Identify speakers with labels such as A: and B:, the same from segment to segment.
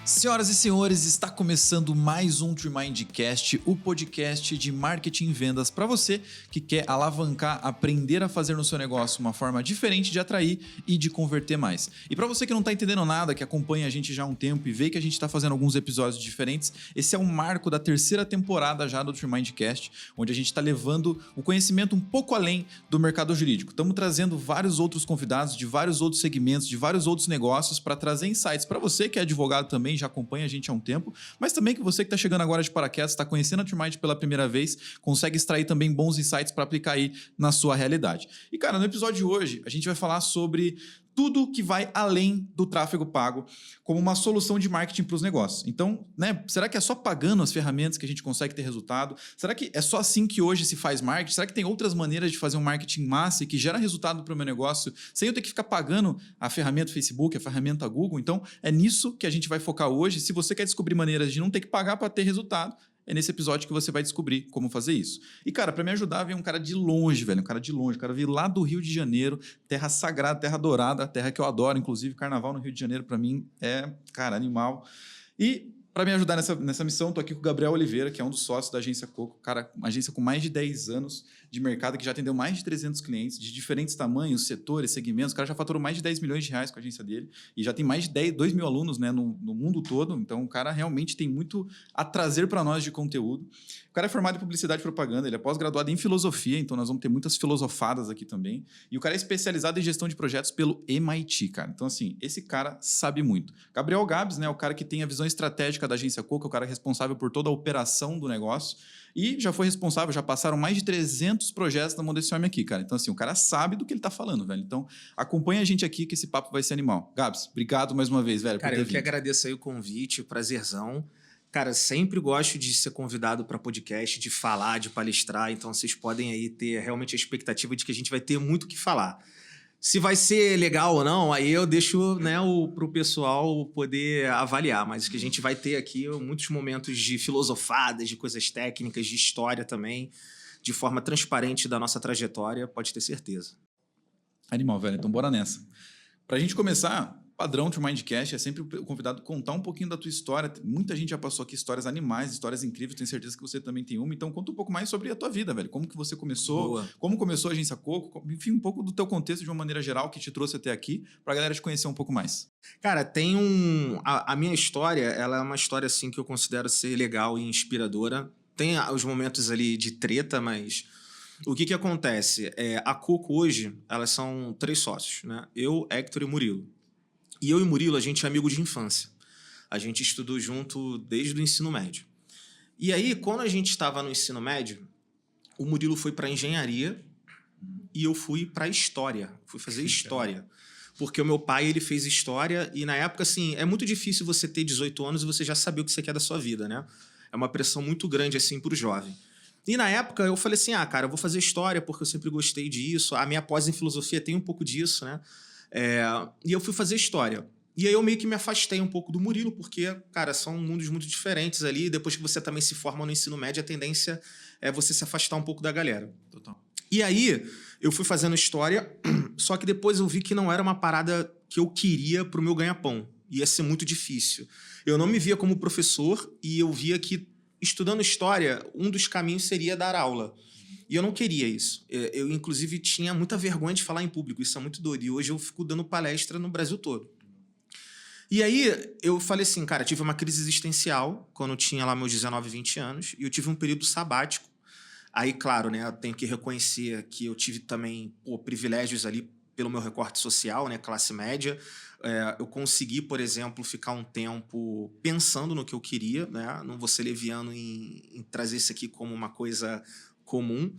A: Senhoras e senhores, está começando mais um TreeMindCast, o podcast de marketing e vendas para você que quer alavancar, aprender a fazer no seu negócio uma forma diferente de atrair e de converter mais. E para você que não está entendendo nada, que acompanha a gente já há um tempo e vê que a gente está fazendo alguns episódios diferentes, esse é o marco da terceira temporada já do TreeMindCast, onde a gente está levando o conhecimento um pouco além do mercado jurídico. Estamos trazendo vários outros convidados de vários outros segmentos, de vários outros negócios para trazer insights para você que é advogado também, já acompanha a gente há um tempo, mas também que você que está chegando agora de paraquedas, está conhecendo a TreeMind pela primeira vez, consegue extrair também bons insights para aplicar aí na sua realidade. E cara, no episódio de hoje, a gente vai falar sobre tudo que vai além do tráfego pago como uma solução de marketing para os negócios. Então, será que é só pagando as ferramentas que a gente consegue ter resultado? Será que é só assim que hoje se faz marketing? Será que tem outras maneiras de fazer um marketing massa e que gera resultado para o meu negócio sem eu ter que ficar pagando a ferramenta Facebook, a ferramenta Google? Então, é nisso que a gente vai focar hoje. Se você quer descobrir maneiras de não ter que pagar para ter resultado, é nesse episódio que você vai descobrir como fazer isso. E, cara, para me ajudar, veio um cara de longe, velho. Um cara de longe. O cara veio lá do Rio de Janeiro, terra sagrada, terra dourada, terra que eu adoro. Inclusive, carnaval no Rio de Janeiro, para mim, é, cara, animal. E para me ajudar nessa missão, estou aqui com o Gabriel Oliveira, que é um dos sócios da Agência Coco. Cara, uma agência com mais de 10 anos de mercado, que já atendeu mais de 300 clientes, de diferentes tamanhos, setores, segmentos. O cara já faturou mais de 10 milhões de reais com a agência dele e já tem mais de 2 mil alunos, né, no mundo todo. Então, o cara realmente tem muito a trazer para nós de conteúdo. O cara é formado em publicidade e propaganda, ele é pós-graduado em filosofia, então nós vamos ter muitas filosofadas aqui também. E o cara é especializado em gestão de projetos pelo MIT, cara. Então, assim, esse cara sabe muito. Gabriel Gabs, né, o cara que tem a visão estratégica da Agência Coco, é o cara responsável por toda a operação do negócio. E já foi responsável, já passaram mais de 300 projetos na mão desse homem aqui, cara. Então, assim, o cara sabe do que ele tá falando, velho. Então, acompanha a gente aqui que esse papo vai ser animal. Gabs, obrigado mais uma vez, velho,
B: cara, eu que agradeço aí o convite, o prazerzão. Cara, sempre gosto de ser convidado para podcast, de falar, de palestrar. Então, vocês podem aí ter realmente a expectativa de que a gente vai ter muito o que falar. Se vai ser legal ou não, aí eu deixo, né, pro pessoal poder avaliar. Mas que a gente vai ter aqui muitos momentos de filosofadas, de coisas técnicas, de história também, de forma transparente da nossa trajetória, pode ter certeza.
A: Animal, velho. Então, bora nessa. Pra gente começar, padrão TreeMindCast é sempre o convidado contar um pouquinho da tua história. Muita gente já passou aqui histórias animais, histórias incríveis. Tenho certeza que você também tem uma. Então, conta um pouco mais sobre a tua vida, velho. Como que você começou? Boa. Como começou a Agência Coco? Enfim, um pouco do teu contexto de uma maneira geral que te trouxe até aqui, pra galera te conhecer um pouco mais.
B: Cara, tem a minha história, ela é uma história, assim, que eu considero ser legal e inspiradora. Tem os momentos ali de treta, mas o que acontece? A Coco hoje, elas são 3 sócios, né? Eu, Hector e Murilo. E eu e Murilo, a gente é amigo de infância. A gente estudou junto desde o ensino médio. E aí, quando a gente estava no ensino médio, o Murilo foi para engenharia e eu fui para história. Fui fazer história. Porque o meu pai, ele fez história e na época, assim, é muito difícil você ter 18 anos e você já saber o que você quer da sua vida, né? É uma pressão muito grande, assim, para o jovem. E na época eu falei assim, cara, eu vou fazer história porque eu sempre gostei disso. A minha pós em filosofia tem um pouco disso, né? E eu fui fazer história. E aí eu meio que me afastei um pouco do Murilo, porque, cara, são mundos muito diferentes ali. Depois que você também se forma no ensino médio, a tendência é você se afastar um pouco da galera.
A: Total.
B: E aí eu fui fazendo história, só que depois eu vi que não era uma parada que eu queria pro meu ganha-pão. Ia ser muito difícil. Eu não me via como professor e eu via que, estudando história, um dos caminhos seria dar aula. E eu não queria isso. Eu, inclusive, tinha muita vergonha de falar em público. Isso é muito doido. E hoje eu fico dando palestra no Brasil todo. E aí, eu falei assim, cara, tive uma crise existencial quando eu tinha lá meus 19, 20 anos. E eu tive um período sabático. Aí, claro, né, eu tenho que reconhecer que eu tive também privilégios ali pelo meu recorte social, né, classe média. Eu consegui, por exemplo, ficar um tempo pensando no que eu queria, né? Não vou ser leviano em trazer isso aqui como uma coisa comum.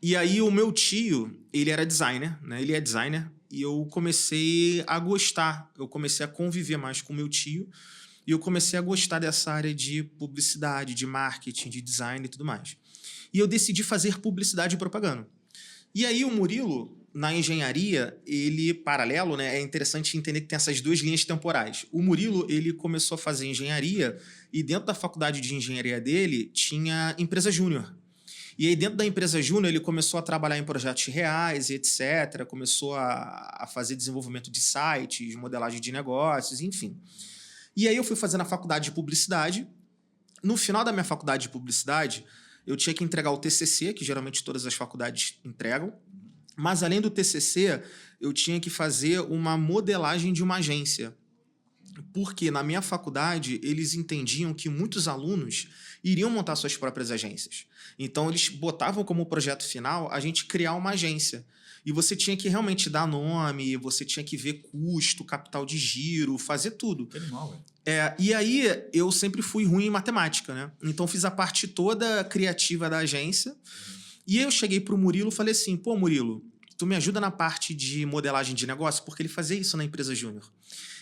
B: E aí o meu tio, ele era designer, né? Ele é designer, e eu comecei a gostar, eu comecei a conviver mais com o meu tio, e eu comecei a gostar dessa área de publicidade, de marketing, de design e tudo mais. E eu decidi fazer publicidade e propaganda. E aí o Murilo, na engenharia, ele, paralelo, né? É interessante entender que tem essas 2 linhas temporais. O Murilo, ele começou a fazer engenharia e dentro da faculdade de engenharia dele tinha empresa júnior. E aí dentro da empresa júnior ele começou a trabalhar em projetos reais e etc. Começou a fazer desenvolvimento de sites, modelagem de negócios, enfim. E aí eu fui fazendo a faculdade de publicidade. No final da minha faculdade de publicidade, eu tinha que entregar o TCC, que geralmente todas as faculdades entregam. Mas além do TCC, eu tinha que fazer uma modelagem de uma agência. Porque na minha faculdade, eles entendiam que muitos alunos iriam montar suas próprias agências. Então, eles botavam como projeto final a gente criar uma agência. E você tinha que realmente dar nome, você tinha que ver custo, capital de giro, fazer tudo.
A: Que animal, velho.
B: E aí, eu sempre fui ruim em matemática, né? Então, fiz a parte toda criativa da agência. E aí eu cheguei pro Murilo e falei assim, pô, Murilo, tu me ajuda na parte de modelagem de negócio? Porque ele fazia isso na empresa júnior.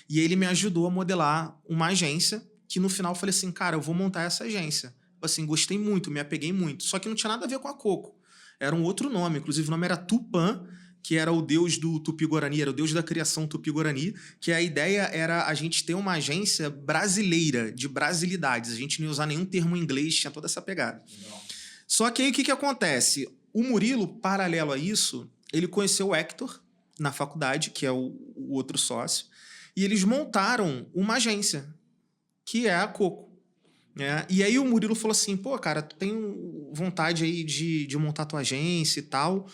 B: E aí ele me ajudou a modelar uma agência, que no final eu falei assim, cara, eu vou montar essa agência. Assim, gostei muito, me apeguei muito. Só que não tinha nada a ver com a Coco. Era um outro nome, inclusive o nome era Tupã, que era o deus do Tupi-Guarani, era o deus da criação Tupi-Guarani, que a ideia era a gente ter uma agência brasileira, de brasilidades. A gente não ia usar nenhum termo em inglês, tinha toda essa pegada. Não. Só que aí o que acontece? O Murilo, paralelo a isso, ele conheceu o Hector na faculdade, que é o outro sócio, e eles montaram uma agência, que é a Coco. Né? E aí o Murilo falou assim, pô, cara, tu tem vontade aí de montar tua agência e tal.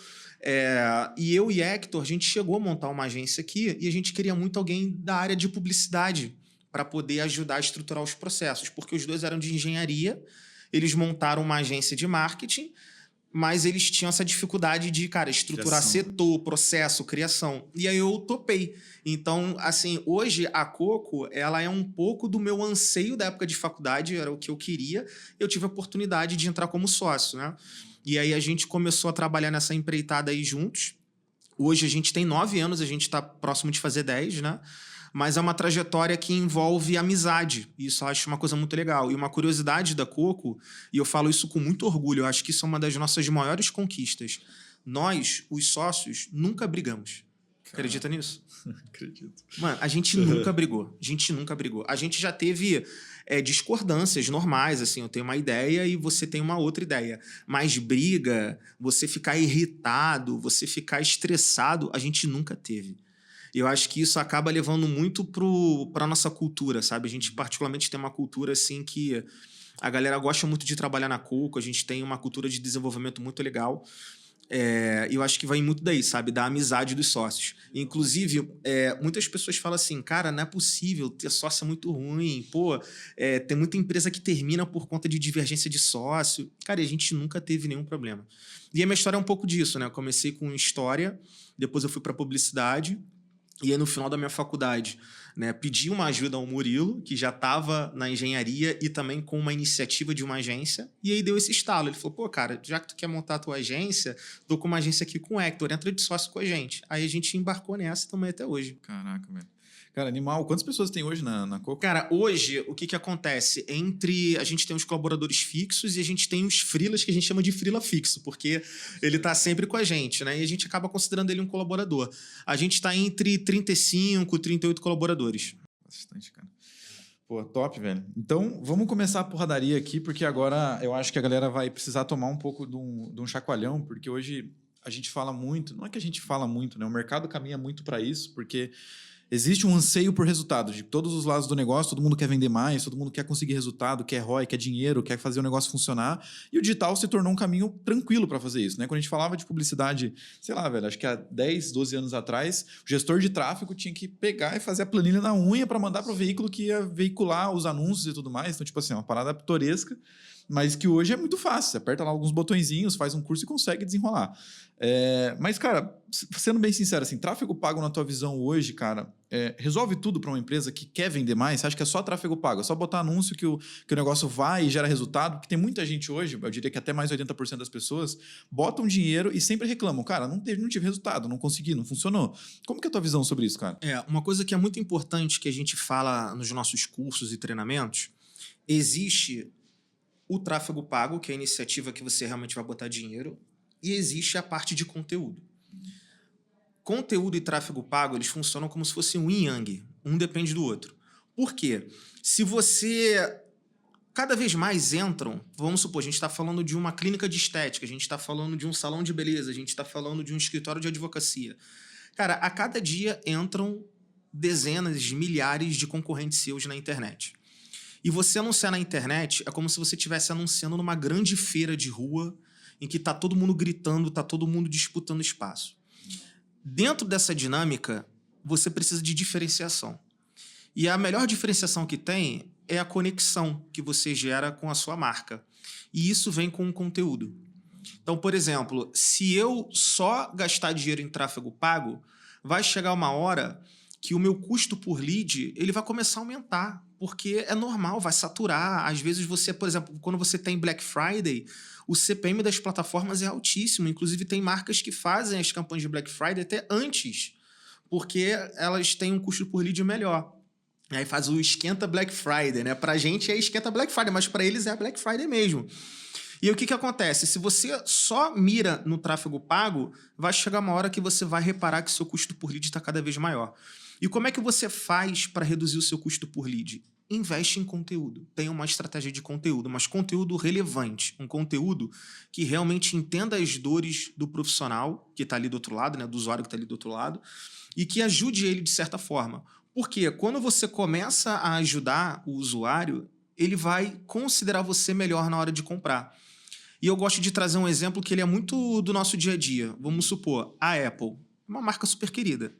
B: E eu e Hector, a gente chegou a montar uma agência aqui e a gente queria muito alguém da área de publicidade para poder ajudar a estruturar os processos, porque os dois eram de engenharia, eles montaram uma agência de marketing, mas eles tinham essa dificuldade de, cara, estruturar setor, processo, criação. E aí eu topei. Então, assim, hoje a Coco, ela é um pouco do meu anseio da época de faculdade, era o que eu queria. Eu tive a oportunidade de entrar como sócio, né? E aí a gente começou a trabalhar nessa empreitada aí juntos. Hoje a gente tem 9 anos, a gente está próximo de fazer 10, né? Mas é uma trajetória que envolve amizade. Isso eu acho uma coisa muito legal. E uma curiosidade da Coco, e eu falo isso com muito orgulho, eu acho que isso é uma das nossas maiores conquistas. Nós, os sócios, nunca brigamos. Acredita nisso?
A: Acredito.
B: Mano, a gente nunca brigou. A gente nunca brigou. A gente já teve discordâncias normais, assim, eu tenho uma ideia e você tem uma outra ideia. Mas briga, você ficar irritado, você ficar estressado, a gente nunca teve. Eu acho que isso acaba levando muito para a nossa cultura, sabe? A gente particularmente tem uma cultura assim que a galera gosta muito de trabalhar na Coco, a gente tem uma cultura de desenvolvimento muito legal. Eu acho que vai muito daí, sabe? Da amizade dos sócios. Inclusive, muitas pessoas falam assim, cara, não é possível, ter sócio é muito ruim, pô, tem muita empresa que termina por conta de divergência de sócio. Cara, a gente nunca teve nenhum problema. E a minha história é um pouco disso, né? Eu comecei com história, depois eu fui para publicidade, e aí, no final da minha faculdade, né, pedi uma ajuda ao Murilo, que já estava na engenharia e também com uma iniciativa de uma agência, e aí deu esse estalo. Ele falou, pô, cara, já que tu quer montar a tua agência, tô com uma agência aqui com o Hector, entra de sócio com a gente. Aí a gente embarcou nessa também até hoje.
A: Caraca, velho. Cara, animal. Quantas pessoas tem hoje na Coco?
B: Cara, hoje, o que acontece? A gente tem os colaboradores fixos e a gente tem os freelas, que a gente chama de freela fixo, porque ele tá sempre com a gente, né? E a gente acaba considerando ele um colaborador. A gente tá entre 35 e 38 colaboradores.
A: Bastante, cara. Pô, top, velho. Então, vamos começar a porradaria aqui, porque agora eu acho que a galera vai precisar tomar um pouco de um chacoalhão, porque hoje a gente fala muito, não é que a gente fala muito, né? O mercado caminha muito para isso, porque existe um anseio por resultado de todos os lados do negócio, todo mundo quer vender mais, todo mundo quer conseguir resultado, quer ROI, quer dinheiro, quer fazer o negócio funcionar, e o digital se tornou um caminho tranquilo para fazer isso, né? Quando a gente falava de publicidade, sei lá, velho, acho que há 10, 12 anos atrás, o gestor de tráfego tinha que pegar e fazer a planilha na unha para mandar para o veículo que ia veicular os anúncios e tudo mais, então tipo assim, uma parada pitoresca, mas que hoje é muito fácil. Você aperta lá alguns botõezinhos, faz um curso e consegue desenrolar. Mas, cara, sendo bem sincero, assim, tráfego pago na tua visão hoje, cara, resolve tudo para uma empresa que quer vender mais? Você acha que é só tráfego pago? É só botar anúncio que o negócio vai e gera resultado? Porque tem muita gente hoje, eu diria que até mais 80% das pessoas, botam dinheiro e sempre reclamam. Cara, não tive resultado, não consegui, não funcionou. Como que é a tua visão sobre isso, cara?
B: Uma coisa que é muito importante que a gente fala nos nossos cursos e treinamentos, existe o tráfego pago, que é a iniciativa que você realmente vai botar dinheiro, e existe a parte de conteúdo. Conteúdo e tráfego pago, eles funcionam como se fosse um yin yang. Um depende do outro. Por quê? Se você cada vez mais entram, vamos supor, a gente está falando de uma clínica de estética, a gente está falando de um salão de beleza, a gente está falando de um escritório de advocacia. Cara, a cada dia entram dezenas, milhares de concorrentes seus na internet. E você anunciar na internet é como se você estivesse anunciando numa grande feira de rua em que está todo mundo gritando, está todo mundo disputando espaço. Dentro dessa dinâmica, você precisa de diferenciação. E a melhor diferenciação que tem é a conexão que você gera com a sua marca. E isso vem com o conteúdo. Então, por exemplo, se eu só gastar dinheiro em tráfego pago, vai chegar uma hora que o meu custo por lead ele vai começar a aumentar, porque é normal, vai saturar. Às vezes você, por exemplo, quando você tem Black Friday, o CPM das plataformas é altíssimo. Inclusive, tem marcas que fazem as campanhas de Black Friday até antes, porque elas têm um custo por lead melhor. Aí faz o esquenta Black Friday, né? Pra gente é esquenta Black Friday, mas para eles é Black Friday mesmo. E o que acontece? Se você só mira no tráfego pago, vai chegar uma hora que você vai reparar que seu custo por lead está cada vez maior. E como é que você faz para reduzir o seu custo por lead? Investe em conteúdo. Tenha uma estratégia de conteúdo, mas conteúdo relevante. Um conteúdo que realmente entenda as dores do profissional que está ali do outro lado, né? Do usuário que está ali do outro lado, e que ajude ele de certa forma. Porque quando você começa a ajudar o usuário, ele vai considerar você melhor na hora de comprar. E eu gosto de trazer um exemplo que ele é muito do nosso dia a dia. Vamos supor, a Apple, uma marca super querida.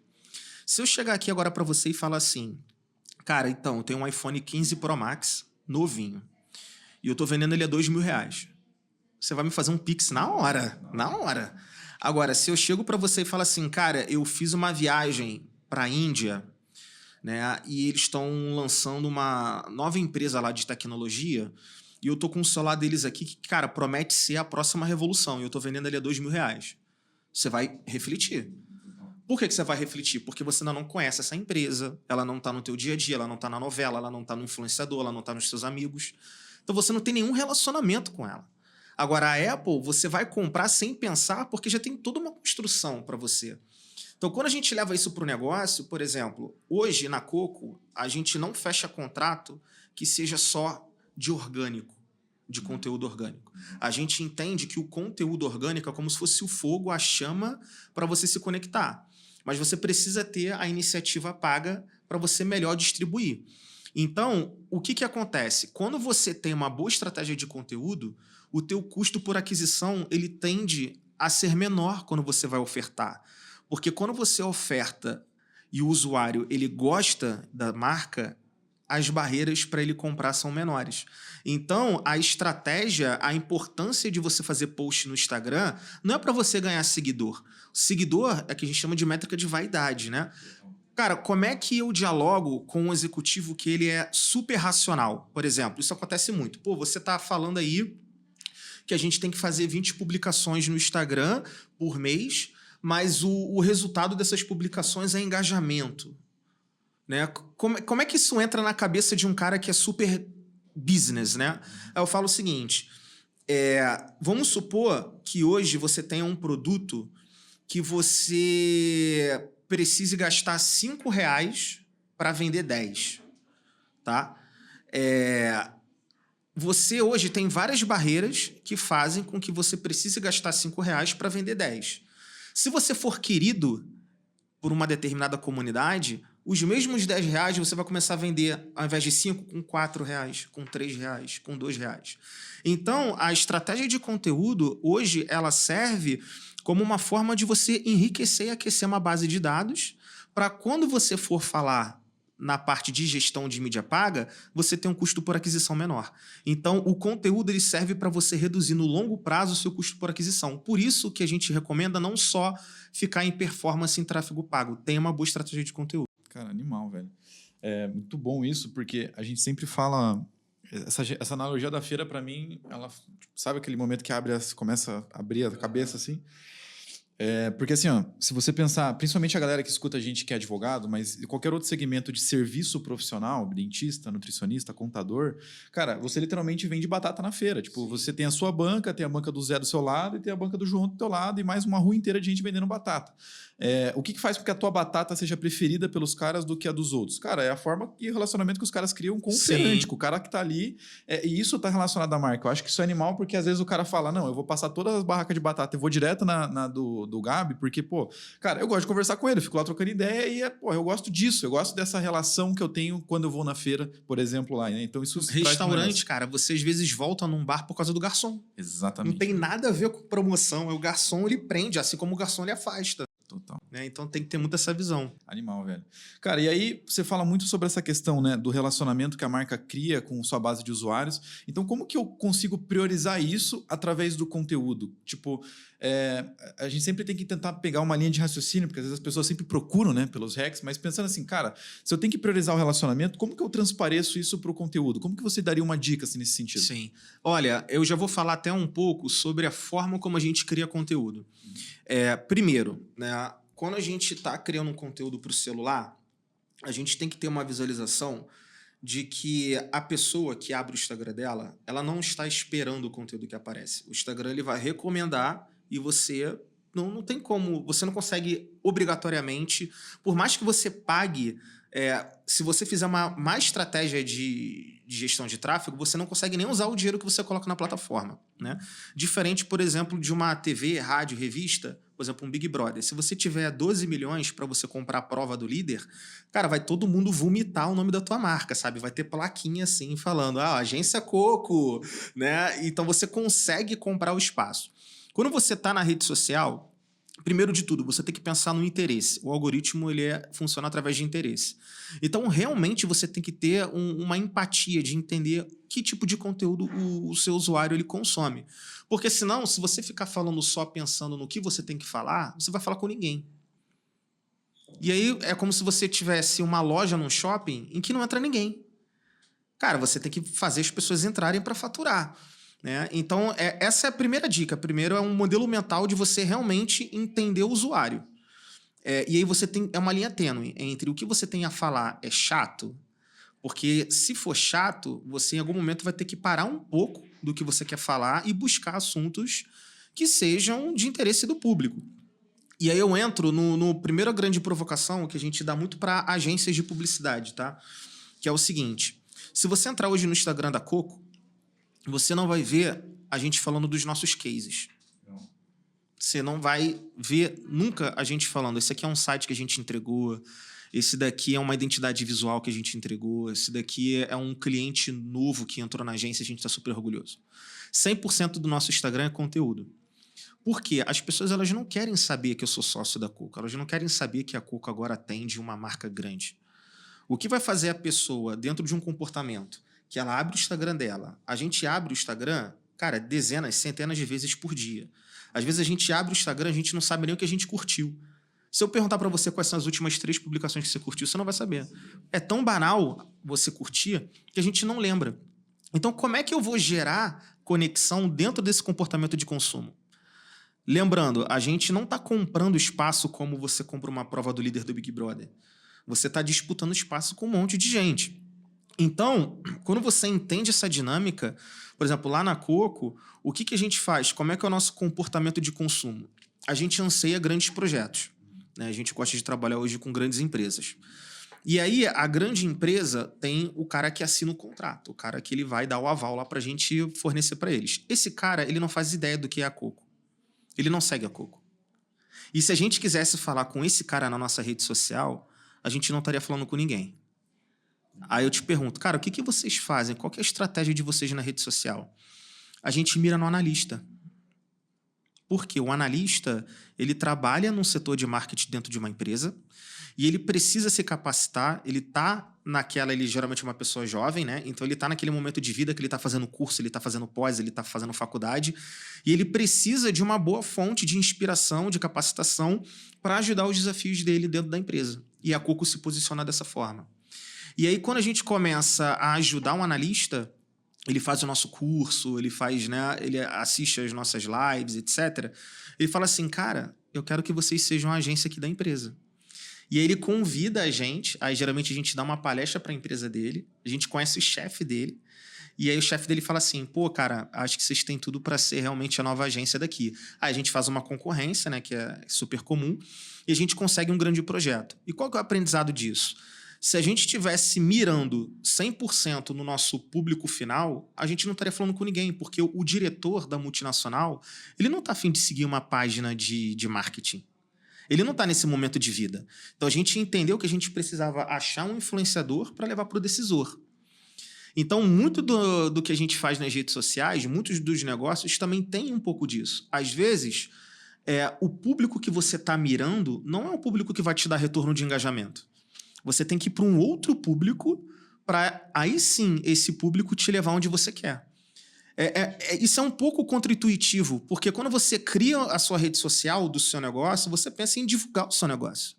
B: Se eu chegar aqui agora para você e falar assim, cara, então, eu tenho um iPhone 15 Pro Max, novinho, e eu tô vendendo ele a R$2.000. Você vai me fazer um Pix na hora, na hora. Agora, se eu chego para você e falo assim, cara, eu fiz uma viagem para a Índia, né, e eles estão lançando uma nova empresa lá de tecnologia, e eu tô com o celular deles aqui que, cara, promete ser a próxima revolução, e eu tô vendendo ele a R$2.000. Você vai refletir. Por que você vai refletir? Porque você ainda não conhece essa empresa, ela não está no teu dia a dia, ela não está na novela, ela não está no influenciador, ela não está nos seus amigos. Então você não tem nenhum relacionamento com ela. Agora, a Apple, você vai comprar sem pensar, porque já tem toda uma construção para você. Então, quando a gente leva isso para o negócio, por exemplo, hoje na Coco, a gente não fecha contrato que seja só de orgânico, de conteúdo orgânico. A gente entende que o conteúdo orgânico é como se fosse o fogo, a chama, para você se conectar. Mas você precisa ter a iniciativa paga para você melhor distribuir. Então, o que acontece? Quando você tem uma boa estratégia de conteúdo, o teu custo por aquisição ele tende a ser menor quando você vai ofertar. Porque quando você oferta e o usuário ele gosta da marca, as barreiras para ele comprar são menores. Então, a estratégia, a importância de você fazer post no Instagram não é para você ganhar seguidor. O seguidor é que a gente chama de métrica de vaidade, né? Cara, como é que eu dialogo com um executivo que ele é super racional? Por exemplo, isso acontece muito. Pô, você tá falando aí que a gente tem que fazer 20 publicações no Instagram por mês, mas o resultado dessas publicações é engajamento. Né? Como é que isso entra na cabeça de um cara que é super business, né? Eu falo o seguinte, vamos supor que hoje você tenha um produto que você precise gastar R$5 para vender 10, tá? Você hoje tem várias barreiras que fazem com que você precise gastar R$5 para vender 10. Se você for querido por uma determinada comunidade, os mesmos R$10 você vai começar a vender, ao invés de 5, com R$4, com R$3, com R$2. Então, a estratégia de conteúdo, hoje, ela serve como uma forma de você enriquecer e aquecer uma base de dados para quando você for falar na parte de gestão de mídia paga, você tem um custo por aquisição menor. Então, o conteúdo ele serve para você reduzir no longo prazo o seu custo por aquisição. Por isso que a gente recomenda não só ficar em performance em tráfego pago, tenha uma boa estratégia de conteúdo.
A: Cara, animal, velho. É muito bom isso, porque a gente sempre fala... Essa analogia da feira, para mim, ela... Sabe aquele momento que começa a abrir a cabeça, assim? Porque assim, ó, se você pensar, principalmente a galera que escuta a gente que é advogado, mas qualquer outro segmento de serviço profissional, dentista, nutricionista, contador, cara, você literalmente vende batata na feira. Tipo, sim, você tem a sua banca, tem a banca do Zé do seu lado e tem a banca do João do teu lado e mais uma rua inteira de gente vendendo batata. O que faz com que a tua batata seja preferida pelos caras do que a dos outros? Cara, é a forma e o relacionamento que os caras criam com o oferente, com o cara que tá ali. E isso tá relacionado à marca. Eu acho que isso é animal porque às vezes o cara fala, não, eu vou passar todas as barracas de batata e vou direto na do do Gabi, porque, pô, cara, eu gosto de conversar com ele, eu fico lá trocando ideia e, pô, eu gosto disso, eu gosto dessa relação que eu tenho quando eu vou na feira, por exemplo, lá, né? Então isso
B: Restaurante, cara, você às vezes volta num bar por causa do garçom.
A: Exatamente.
B: Não tem nada a ver com promoção. O garçom, ele prende, assim como o garçom, ele afasta.
A: Total.
B: Né? Então tem que ter muito essa visão.
A: Animal, velho. Cara, e aí você fala muito sobre essa questão, né, do relacionamento que a marca cria com sua base de usuários. Então, como que eu consigo priorizar isso através do conteúdo? Tipo, a gente sempre tem que tentar pegar uma linha de raciocínio, porque às vezes as pessoas sempre procuram, né, pelos hacks, mas pensando assim, cara, se eu tenho que priorizar o relacionamento, como que eu transpareço isso para o conteúdo? Como que você daria uma dica assim, nesse sentido?
B: Sim. Olha, eu já vou falar até um pouco sobre a forma como a gente cria conteúdo. Primeiro, né, quando a gente está criando um conteúdo para o celular, a gente tem que ter uma visualização de que a pessoa que abre o Instagram dela, ela não está esperando o conteúdo que aparece. O Instagram ele vai recomendar e você não tem como, você não consegue obrigatoriamente, por mais que você pague, se você fizer uma má estratégia de gestão de tráfego, você não consegue nem usar o dinheiro que você coloca na plataforma, né? Diferente, por exemplo, de uma TV, rádio, revista, por exemplo, um Big Brother. Se você tiver 12 milhões para você comprar a prova do líder, cara, vai todo mundo vomitar o nome da tua marca, sabe? Vai ter plaquinha assim falando, Agência Coco, né? Então você consegue comprar o espaço. Quando você está na rede social, primeiro de tudo, você tem que pensar no interesse. O algoritmo ele funciona através de interesse. Então, realmente, você tem que ter uma empatia de entender que tipo de conteúdo o seu usuário ele consome. Porque senão, se você ficar falando só pensando no que você tem que falar, você vai falar com ninguém. E aí é como se você tivesse uma loja num shopping em que não entra ninguém. Cara, você tem que fazer as pessoas entrarem para faturar. Né? Então, essa é a primeira dica. Primeiro é um modelo mental de você realmente entender o usuário. E aí você tem uma linha tênue entre o que você tem a falar é chato, porque se for chato, você em algum momento vai ter que parar um pouco do que você quer falar e buscar assuntos que sejam de interesse do público. E aí eu entro no primeira grande provocação que a gente dá muito para agências de publicidade, tá? Que é o seguinte, se você entrar hoje no Instagram da Coco, você não vai ver a gente falando dos nossos cases. Você não vai ver nunca a gente falando, esse aqui é um site que a gente entregou, esse daqui é uma identidade visual que a gente entregou, esse daqui é um cliente novo que entrou na agência e a gente está super orgulhoso. 100% do nosso Instagram é conteúdo. Por quê? As pessoas elas não querem saber que eu sou sócio da Coco, elas não querem saber que a Coco agora atende uma marca grande. O que vai fazer a pessoa, dentro de um comportamento, que ela abre o Instagram dela, a gente abre o Instagram, cara, dezenas, centenas de vezes por dia. Às vezes a gente abre o Instagram, a gente não sabe nem o que a gente curtiu. Se eu perguntar para você quais são as últimas 3 publicações que você curtiu, você não vai saber. É tão banal você curtir que a gente não lembra. Então, como é que eu vou gerar conexão dentro desse comportamento de consumo? Lembrando, a gente não está comprando espaço como você compra uma prova do líder do Big Brother. Você está disputando espaço com um monte de gente. Então, quando você entende essa dinâmica, por exemplo, lá na Coco, o que a gente faz? Como é que é o nosso comportamento de consumo? A gente anseia grandes projetos. Né? A gente gosta de trabalhar hoje com grandes empresas. E aí, a grande empresa tem o cara que assina o contrato, o cara que ele vai dar o aval lá para a gente fornecer para eles. Esse cara, ele não faz ideia do que é a Coco. Ele não segue a Coco. E se a gente quisesse falar com esse cara na nossa rede social, a gente não estaria falando com ninguém. Aí eu te pergunto, cara, o que vocês fazem? Qual que é a estratégia de vocês na rede social? A gente mira no analista. Porque o analista, ele trabalha num setor de marketing dentro de uma empresa e ele precisa se capacitar, ele geralmente é uma pessoa jovem, né? Então ele está naquele momento de vida que ele está fazendo curso, ele está fazendo pós, ele está fazendo faculdade e ele precisa de uma boa fonte de inspiração, de capacitação para ajudar os desafios dele dentro da empresa. E a Coco se posiciona dessa forma. E aí, quando a gente começa a ajudar um analista, ele faz o nosso curso, ele assiste as nossas lives, etc. Ele fala assim, cara, eu quero que vocês sejam a agência aqui da empresa. E aí ele convida a gente, aí geralmente a gente dá uma palestra para a empresa dele, a gente conhece o chefe dele, e aí o chefe dele fala assim, pô, cara, acho que vocês têm tudo para ser realmente a nova agência daqui. Aí a gente faz uma concorrência, né, que é super comum, e a gente consegue um grande projeto. E qual que é o aprendizado disso? Se a gente estivesse mirando 100% no nosso público final, a gente não estaria falando com ninguém, porque o diretor da multinacional, ele não está a fim de seguir uma página de marketing. Ele não está nesse momento de vida. Então, a gente entendeu que a gente precisava achar um influenciador para levar para o decisor. Então, muito do que a gente faz nas redes sociais, muitos dos negócios também tem um pouco disso. Às vezes, o público que você está mirando não é o público que vai te dar retorno de engajamento. Você tem que ir para um outro público para, aí sim, esse público te levar onde você quer. Isso é um pouco contra-intuitivo, porque quando você cria a sua rede social do seu negócio, você pensa em divulgar o seu negócio.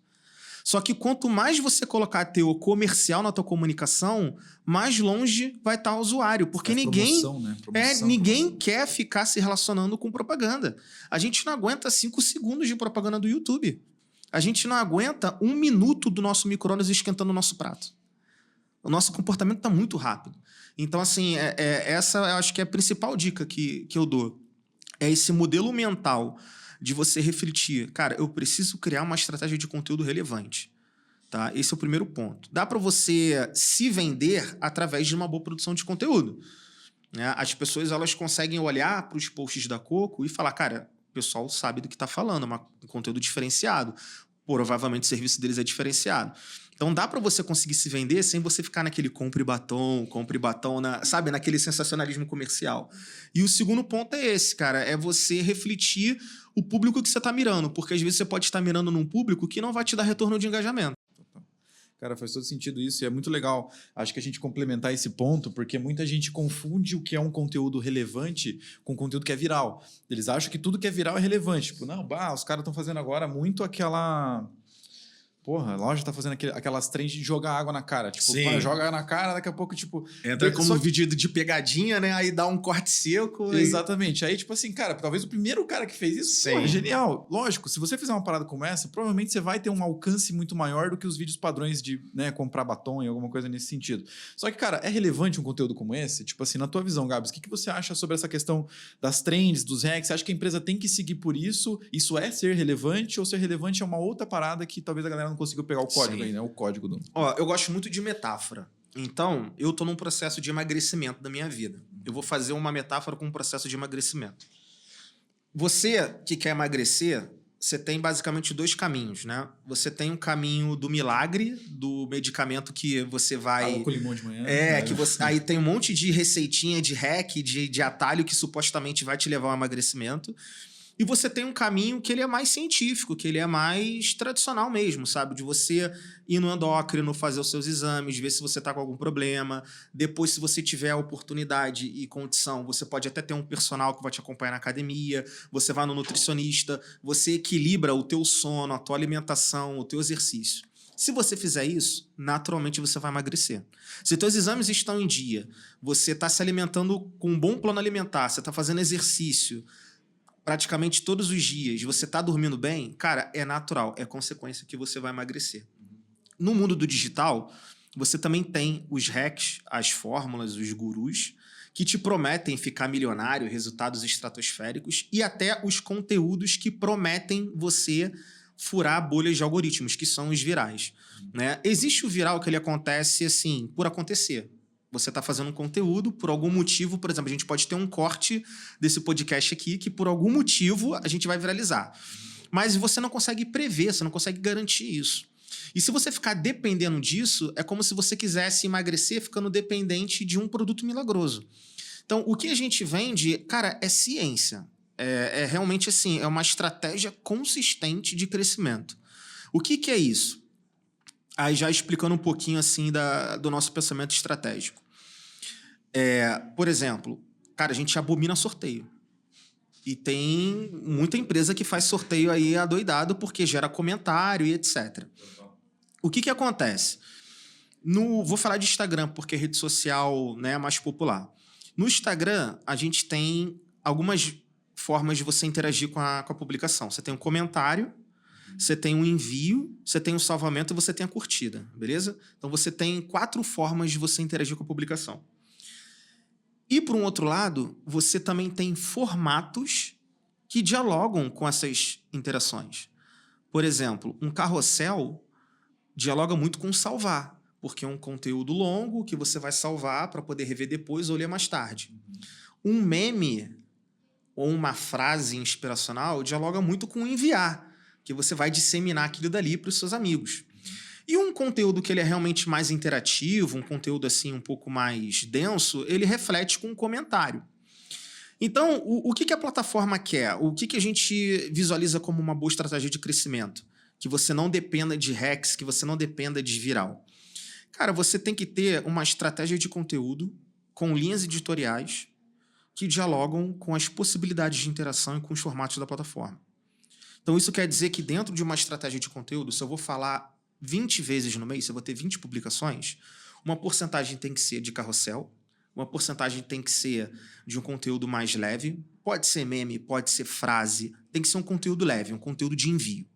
B: Só que quanto mais você colocar teu comercial na tua comunicação, mais longe vai estar o usuário. Porque
A: promoção, né?
B: ninguém quer ficar se relacionando com propaganda. A gente não aguenta 5 segundos de propaganda do YouTube. A gente não aguenta 1 minuto do nosso micro-ondas esquentando o nosso prato. O nosso comportamento está muito rápido. Então, assim, essa eu acho que é a principal dica que eu dou. É esse modelo mental de você refletir. Cara, eu preciso criar uma estratégia de conteúdo relevante. Tá? Esse é o primeiro ponto. Dá para você se vender através de uma boa produção de conteúdo. Né? As pessoas elas conseguem olhar para os posts da Coco e falar, cara, o pessoal sabe do que está falando, é um conteúdo diferenciado. Provavelmente o serviço deles é diferenciado. Então, dá para você conseguir se vender sem você ficar naquele compre batom, sabe? Naquele sensacionalismo comercial. E o segundo ponto é esse, cara. É você refletir o público que você está mirando. Porque às vezes você pode estar mirando num público que não vai te dar retorno de engajamento.
A: Cara, faz todo sentido isso e é muito legal. Acho que a gente complementar esse ponto, porque muita gente confunde o que é um conteúdo relevante com conteúdo que é viral. Eles acham que tudo que é viral é relevante. Tipo, não, os caras estão fazendo agora muito aquela... Porra, a loja tá fazendo aquelas trends de jogar água na cara. Tipo, joga na cara, daqui a pouco, tipo...
B: Entra como um vídeo de pegadinha, né? Aí dá um corte seco.
A: Exatamente. Aí, tipo assim, cara, talvez o primeiro cara que fez isso, pô, é genial. Lógico, se você fizer uma parada como essa, provavelmente você vai ter um alcance muito maior do que os vídeos padrões de, né, comprar batom e alguma coisa nesse sentido. Só que, cara, é relevante um conteúdo como esse? Tipo assim, na tua visão, Gabs, o que você acha sobre essa questão das trends, dos hacks? Você acha que a empresa tem que seguir por isso? Isso é ser relevante? Ou ser relevante é uma outra parada que talvez a galera não conseguiu pegar o código aí, né? O código do...
B: Eu gosto muito de metáfora. Então, eu tô num processo de emagrecimento da minha vida. Eu vou fazer uma metáfora com um processo de emagrecimento. Você que quer emagrecer, você tem basicamente 2 caminhos, né? Você tem um caminho do milagre, do medicamento que você vai...
A: Água com limão de manhã.
B: Que você... Aí tem um monte de receitinha, de hack, de atalho que supostamente vai te levar ao emagrecimento. E você tem um caminho que ele é mais científico, que ele é mais tradicional mesmo, sabe? De você ir no endócrino, fazer os seus exames, ver se você está com algum problema. Depois, se você tiver a oportunidade e condição, você pode até ter um personal que vai te acompanhar na academia, você vai no nutricionista, você equilibra o teu sono, a tua alimentação, o teu exercício. Se você fizer isso, naturalmente você vai emagrecer. Se teus exames estão em dia, você está se alimentando com um bom plano alimentar, você está fazendo exercício praticamente todos os dias, você está dormindo bem, cara, é natural, é consequência que você vai emagrecer. No mundo do digital, você também tem os hacks, as fórmulas, os gurus, que te prometem ficar milionário, resultados estratosféricos, e até os conteúdos que prometem você furar bolhas de algoritmos, que são os virais. Né? Existe o viral que ele acontece assim, por acontecer. Você está fazendo um conteúdo, por algum motivo, por exemplo, a gente pode ter um corte desse podcast aqui que por algum motivo a gente vai viralizar. Mas você não consegue prever, você não consegue garantir isso. E se você ficar dependendo disso, é como se você quisesse emagrecer ficando dependente de um produto milagroso. Então, o que a gente vende, cara, é ciência. É realmente assim, é uma estratégia consistente de crescimento. O que é isso? Aí já explicando um pouquinho assim do nosso pensamento estratégico. Por exemplo, cara, a gente abomina sorteio. E tem muita empresa que faz sorteio aí adoidado porque gera comentário e etc. O que acontece? Vou falar de Instagram porque é rede social, né, mais popular. No Instagram, a gente tem algumas formas de você interagir com a publicação. Você tem um comentário, você tem um envio, você tem um salvamento e você tem a curtida, beleza? Então, você tem 4 formas de você interagir com a publicação. E, por um outro lado, você também tem formatos que dialogam com essas interações. Por exemplo, um carrossel dialoga muito com salvar. porque é um conteúdo longo que você vai salvar para poder rever depois ou ler mais tarde. Um meme ou uma frase inspiracional dialoga muito com o enviar, que você vai disseminar aquilo dali para os seus amigos. E um conteúdo que ele é realmente mais interativo, um conteúdo assim um pouco mais denso, ele reflete com um comentário. Então, o que a plataforma quer? O que a gente visualiza como uma boa estratégia de crescimento? Que você não dependa de hacks, que você não dependa de viral. Cara, você tem que ter uma estratégia de conteúdo com linhas editoriais que dialogam com as possibilidades de interação e com os formatos da plataforma. Então, isso quer dizer que dentro de uma estratégia de conteúdo, se eu vou falar 20 vezes no mês, se eu vou ter 20 publicações, uma porcentagem tem que ser de carrossel, uma porcentagem tem que ser de um conteúdo mais leve, pode ser meme, pode ser frase, tem que ser um conteúdo leve, um conteúdo de envio.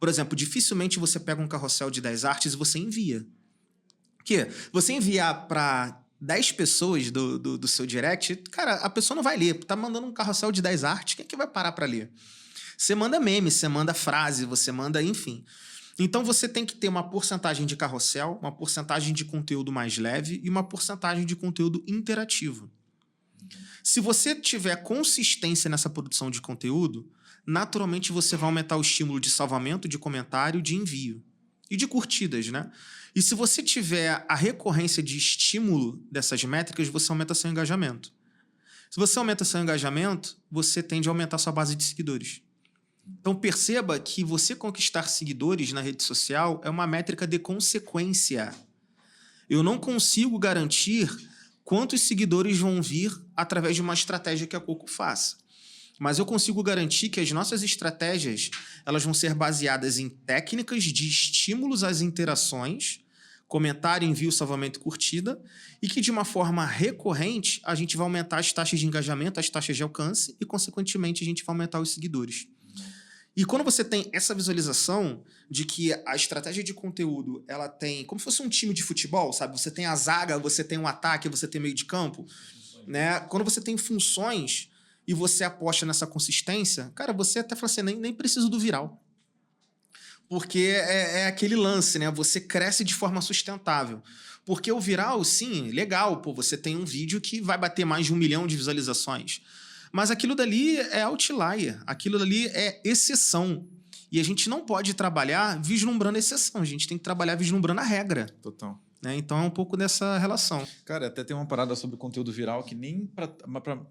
B: Por exemplo, dificilmente você pega um carrossel de 10 artes e você envia. Que você enviar para 10 pessoas do seu direct, cara, a pessoa não vai ler. Tá mandando um carrossel de 10 artes, quem é que vai parar para ler? Você manda meme, você manda frase, você manda, enfim. Então você tem que ter uma porcentagem de carrossel, uma porcentagem de conteúdo mais leve e uma porcentagem de conteúdo interativo. Se você tiver consistência nessa produção de conteúdo, naturalmente você vai aumentar o estímulo de salvamento, de comentário, de envio e de curtidas, né? E se você tiver a recorrência de estímulo dessas métricas, você aumenta seu engajamento. Se você aumenta seu engajamento, você tende a aumentar sua base de seguidores. Então perceba que você conquistar seguidores na rede social é uma métrica de consequência. Eu não consigo garantir quantos seguidores vão vir através de uma estratégia que a Coco faça. Mas eu consigo garantir que as nossas estratégias elas vão ser baseadas em técnicas de estímulos às interações, comentário, envio, salvamento e curtida, e que de uma forma recorrente a gente vai aumentar as taxas de engajamento, as taxas de alcance e, consequentemente, a gente vai aumentar os seguidores. E quando você tem essa visualização de que a estratégia de conteúdo ela tem como se fosse um time de futebol, sabe? Você tem a zaga, você tem um ataque, você tem meio de campo, né? Quando você tem funções e você aposta nessa consistência, cara, você até fala assim, nem precisa do viral. Porque é aquele lance, né? Você cresce de forma sustentável. Porque o viral, sim, legal, pô, você tem um vídeo que vai bater mais de 1 milhão de visualizações. Mas aquilo dali é outlier, aquilo dali é exceção. E a gente não pode trabalhar vislumbrando a exceção, a gente tem que trabalhar vislumbrando a regra.
A: Total.
B: Né? Então é um pouco dessa relação.
A: Cara, até tem uma parada sobre conteúdo viral que nem para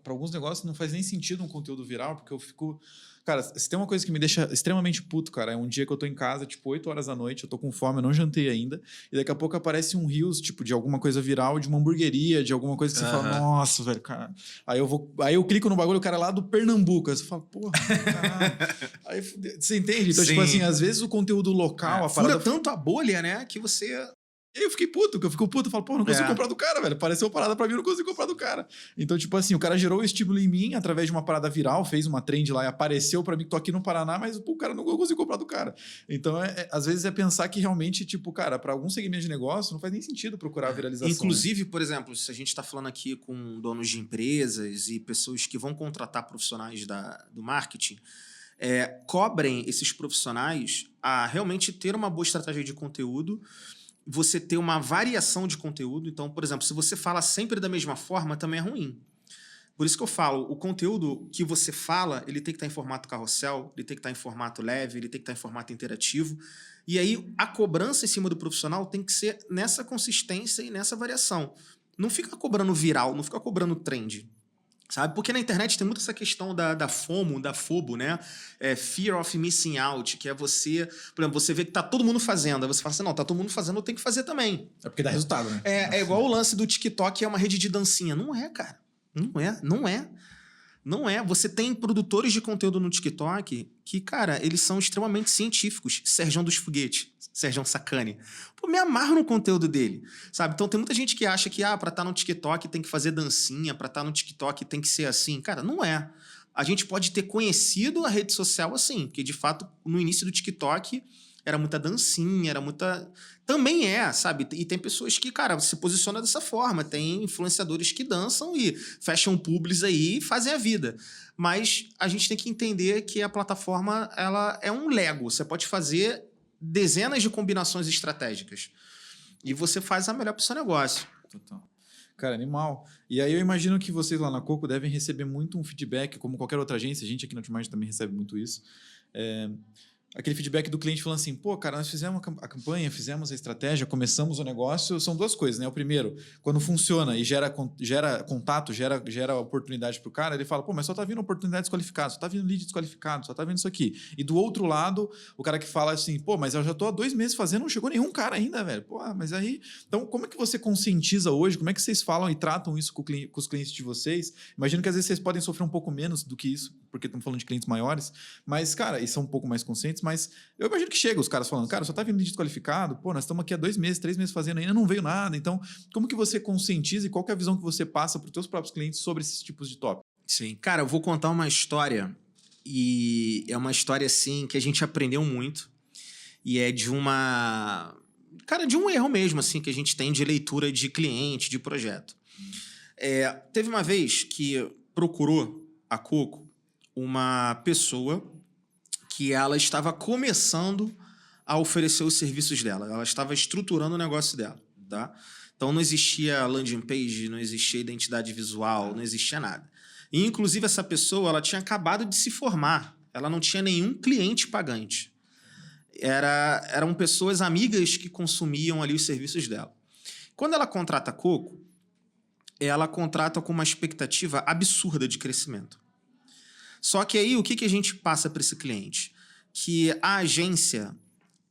A: alguns negócios não faz nem sentido um conteúdo viral, porque eu fico... Cara, se tem uma coisa que me deixa extremamente puto, cara, é um dia que eu tô em casa, tipo, 8 horas da noite, eu tô com fome, eu não jantei ainda, e daqui a pouco aparece um reels, tipo, de alguma coisa viral, de uma hamburgueria, de alguma coisa que você fala, nossa, velho, cara... Aí eu clico no bagulho, o cara é lá do Pernambuco, aí você fala, porra, caralho. Aí você entende? Então, tipo assim, às vezes o conteúdo local, a parada...
B: Fura tanto a bolha, né, que você...
A: E aí eu fiquei puto, eu falo, pô, não consigo comprar do cara, velho. Apareceu uma parada pra mim, eu não consigo comprar do cara. Então, tipo assim, o cara gerou o estímulo em mim através de uma parada viral, fez uma trend lá e apareceu pra mim que tô aqui no Paraná, mas pô, o cara não consigo comprar do cara. Então, às vezes é pensar que realmente, tipo, cara, pra algum segmento de negócio não faz nem sentido procurar viralização.
B: Inclusive, por exemplo, se a gente tá falando aqui com donos de empresas e pessoas que vão contratar profissionais do marketing, cobrem esses profissionais a realmente ter uma boa estratégia de conteúdo, você ter uma variação de conteúdo. Então, por exemplo, se você fala sempre da mesma forma, também é ruim. Por isso que eu falo, o conteúdo que você fala, ele tem que estar em formato carrossel, ele tem que estar em formato leve, ele tem que estar em formato interativo. E aí, a cobrança em cima do profissional tem que ser nessa consistência e nessa variação. Não fica cobrando viral, não fica cobrando trend. Sabe? Porque na internet tem muito essa questão da FOMO, da FOBO, né? Fear of Missing Out, que é você... Por exemplo, você vê que tá todo mundo fazendo. Aí você fala assim, não, tá todo mundo fazendo, eu tenho que fazer também.
A: É porque dá resultado, né?
B: É igual o lance do TikTok, é uma rede de dancinha. Não é, cara. Não é. Você tem produtores de conteúdo no TikTok que, cara, eles são extremamente científicos. Serjão dos Foguetes, Serjão Sacani. Pô, me amarro no conteúdo dele, sabe? Então tem muita gente que acha que, pra estar no TikTok tem que fazer dancinha, pra estar no TikTok tem que ser assim. Cara, não é. A gente pode ter conhecido a rede social assim, porque, de fato, no início do TikTok era muita dancinha, era muita... Também sabe? E tem pessoas que, cara, se posicionam dessa forma. Tem influenciadores que dançam e fecham publis aí e fazem a vida. Mas a gente tem que entender que a plataforma, ela é um Lego. Você pode fazer dezenas de combinações estratégicas. e você faz a melhor para o seu negócio.
A: Total. Cara, animal. E aí eu imagino que vocês lá na Coco devem receber muito um feedback, como qualquer outra agência, a gente aqui na Ultimate também recebe muito isso. Aquele feedback do cliente falando assim, pô, cara, nós fizemos a campanha, fizemos a estratégia, começamos o negócio, são duas coisas, né? O primeiro, quando funciona e gera contato, gera oportunidade pro cara, ele fala, pô, mas só tá vindo oportunidade desqualificada, só tá vindo lead desqualificado, só tá vindo isso aqui. E do outro lado, o cara que fala assim, pô, mas eu já tô há 2 meses fazendo, não chegou nenhum cara ainda, velho. Pô, mas aí... Então, como é que você conscientiza hoje? Como é que vocês falam e tratam isso com os clientes de vocês? Imagino que às vezes vocês podem sofrer um pouco menos do que isso, porque estamos falando de clientes maiores, mas, cara, e são um pouco mais conscientes, mas eu imagino que chega os caras falando, cara, só tá vindo lead desqualificado, pô, nós estamos aqui há 2 meses, 3 meses fazendo, ainda não veio nada. Então, como que você conscientiza e qual que é a visão que você passa para os teus próprios clientes sobre esses tipos de tópicos?
B: Sim. Cara, eu vou contar uma história e é uma história, assim, que a gente aprendeu muito e é de uma... Cara, de um erro mesmo, assim, que a gente tem de leitura de cliente, de projeto. Teve uma vez que procurou a Coco uma pessoa que ela estava começando a oferecer os serviços dela. Ela estava estruturando o negócio dela, tá? Então, não existia landing page, não existia identidade visual, não existia nada. E, inclusive, essa pessoa ela tinha acabado de se formar. Ela não tinha nenhum cliente pagante. Eram pessoas amigas que consumiam ali os serviços dela. Quando ela contrata a Coco, ela contrata com uma expectativa absurda de crescimento. Só que aí, o que a gente passa para esse cliente? Que a agência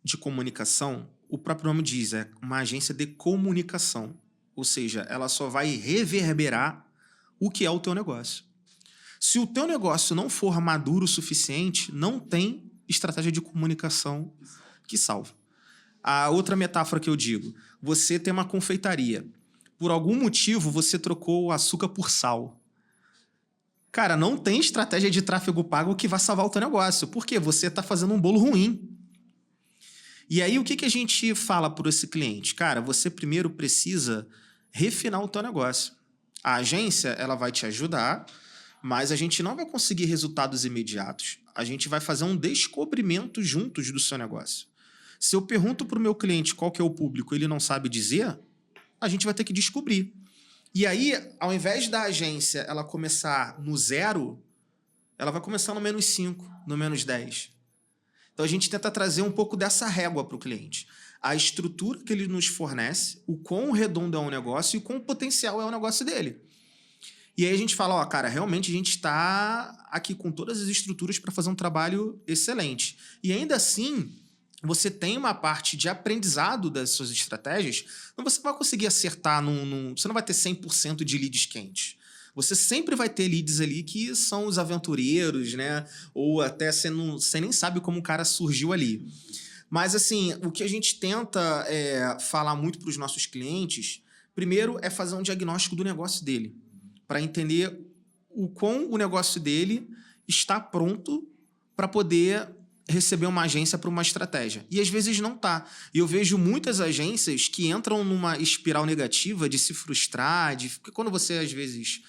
B: de comunicação, o próprio nome diz, é uma agência de comunicação. Ou seja, ela só vai reverberar o que é o teu negócio. Se o teu negócio não for maduro o suficiente, não tem estratégia de comunicação que salva. A outra metáfora que eu digo, você tem uma confeitaria. Por algum motivo, você trocou o açúcar por sal. Cara, não tem estratégia de tráfego pago que vai salvar o teu negócio. Por quê? Você está fazendo um bolo ruim. E aí, o que a gente fala para esse cliente? Cara, você primeiro precisa refinar o teu negócio. A agência, ela vai te ajudar, mas a gente não vai conseguir resultados imediatos. A gente vai fazer um descobrimento juntos do seu negócio. Se eu pergunto para o meu cliente qual que é o público e ele não sabe dizer, a gente vai ter que descobrir. E aí, ao invés da agência ela começar no 0, ela vai começar no -5, no -10. Então, a gente tenta trazer um pouco dessa régua para o cliente. A estrutura que ele nos fornece, o quão redondo é o negócio e o quão potencial é o negócio dele. E aí a gente fala, ó, cara, realmente a gente está aqui com todas as estruturas para fazer um trabalho excelente. E ainda assim, você tem uma parte de aprendizado das suas estratégias, então você vai conseguir acertar, você não vai ter 100% de leads quentes. Você sempre vai ter leads ali que são os aventureiros, né? Ou até você nem sabe como o cara surgiu ali. Mas, assim, o que a gente tenta falar muito para os nossos clientes, primeiro é fazer um diagnóstico do negócio dele, para entender o quão o negócio dele está pronto para poder receber uma agência para uma estratégia. E às vezes não tá. E eu vejo muitas agências que entram numa espiral negativa de se frustrar, porque quando você, às vezes,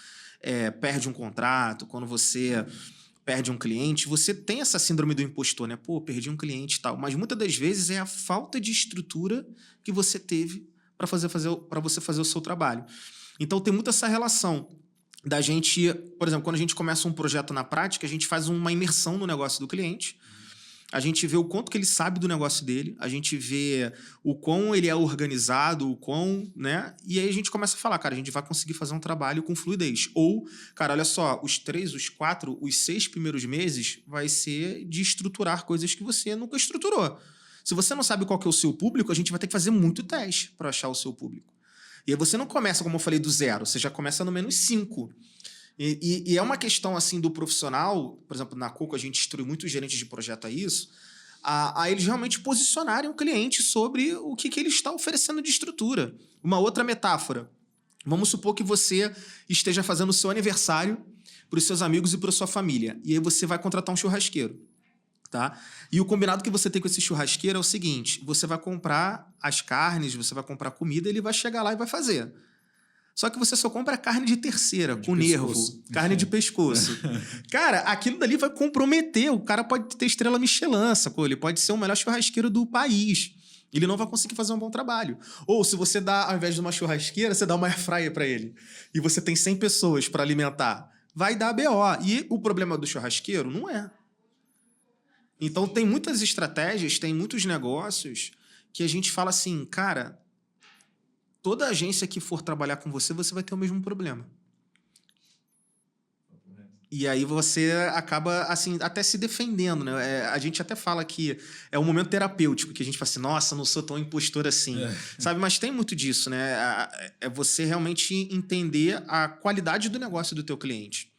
B: perde um contrato, quando você perde um cliente, você tem essa síndrome do impostor, né? Pô, perdi um cliente e tal. Mas muitas das vezes é a falta de estrutura que você teve para você fazer o seu trabalho. Então tem muito essa relação da gente, por exemplo, quando a gente começa um projeto na prática, a gente faz uma imersão no negócio do cliente. A gente vê o quanto que ele sabe do negócio dele, a gente vê o quão ele é organizado, o quão, né? E aí a gente começa a falar, cara, a gente vai conseguir fazer um trabalho com fluidez. Ou, cara, olha só, os 3, os 4, os 6 primeiros meses vai ser de estruturar coisas que você nunca estruturou. Se você não sabe qual que é o seu público, a gente vai ter que fazer muito teste para achar o seu público. E aí você não começa, como eu falei, do 0, você já começa no -5. E é uma questão assim do profissional, por exemplo, na Coco a gente instrui muitos gerentes de projeto a isso, a eles realmente posicionarem o cliente sobre o que ele está oferecendo de estrutura. Uma outra metáfora, vamos supor que você esteja fazendo o seu aniversário para os seus amigos e para a sua família, e aí você vai contratar um churrasqueiro. Tá? E o combinado que você tem com esse churrasqueiro é o seguinte, você vai comprar as carnes, você vai comprar comida, ele vai chegar lá e vai fazer. Só que você só compra carne de terceira, com nervo, carne de pescoço. Cara, aquilo dali vai comprometer. O cara pode ter estrela Michelin, sacou? Ele pode ser o melhor churrasqueiro do país. Ele não vai conseguir fazer um bom trabalho. Ou se você dá, ao invés de uma churrasqueira, você dá uma airfryer para ele. E você tem 100 pessoas para alimentar. Vai dar BO. E o problema do churrasqueiro não é. Então tem muitas estratégias, tem muitos negócios que a gente fala assim, cara, toda agência que for trabalhar com você, você vai ter o mesmo problema. E aí você acaba, assim, até se defendendo, né? A gente até fala que é um momento terapêutico, que a gente fala assim, nossa, não sou tão impostor assim, sabe? Mas tem muito disso, né? É você realmente entender a qualidade do negócio do teu cliente.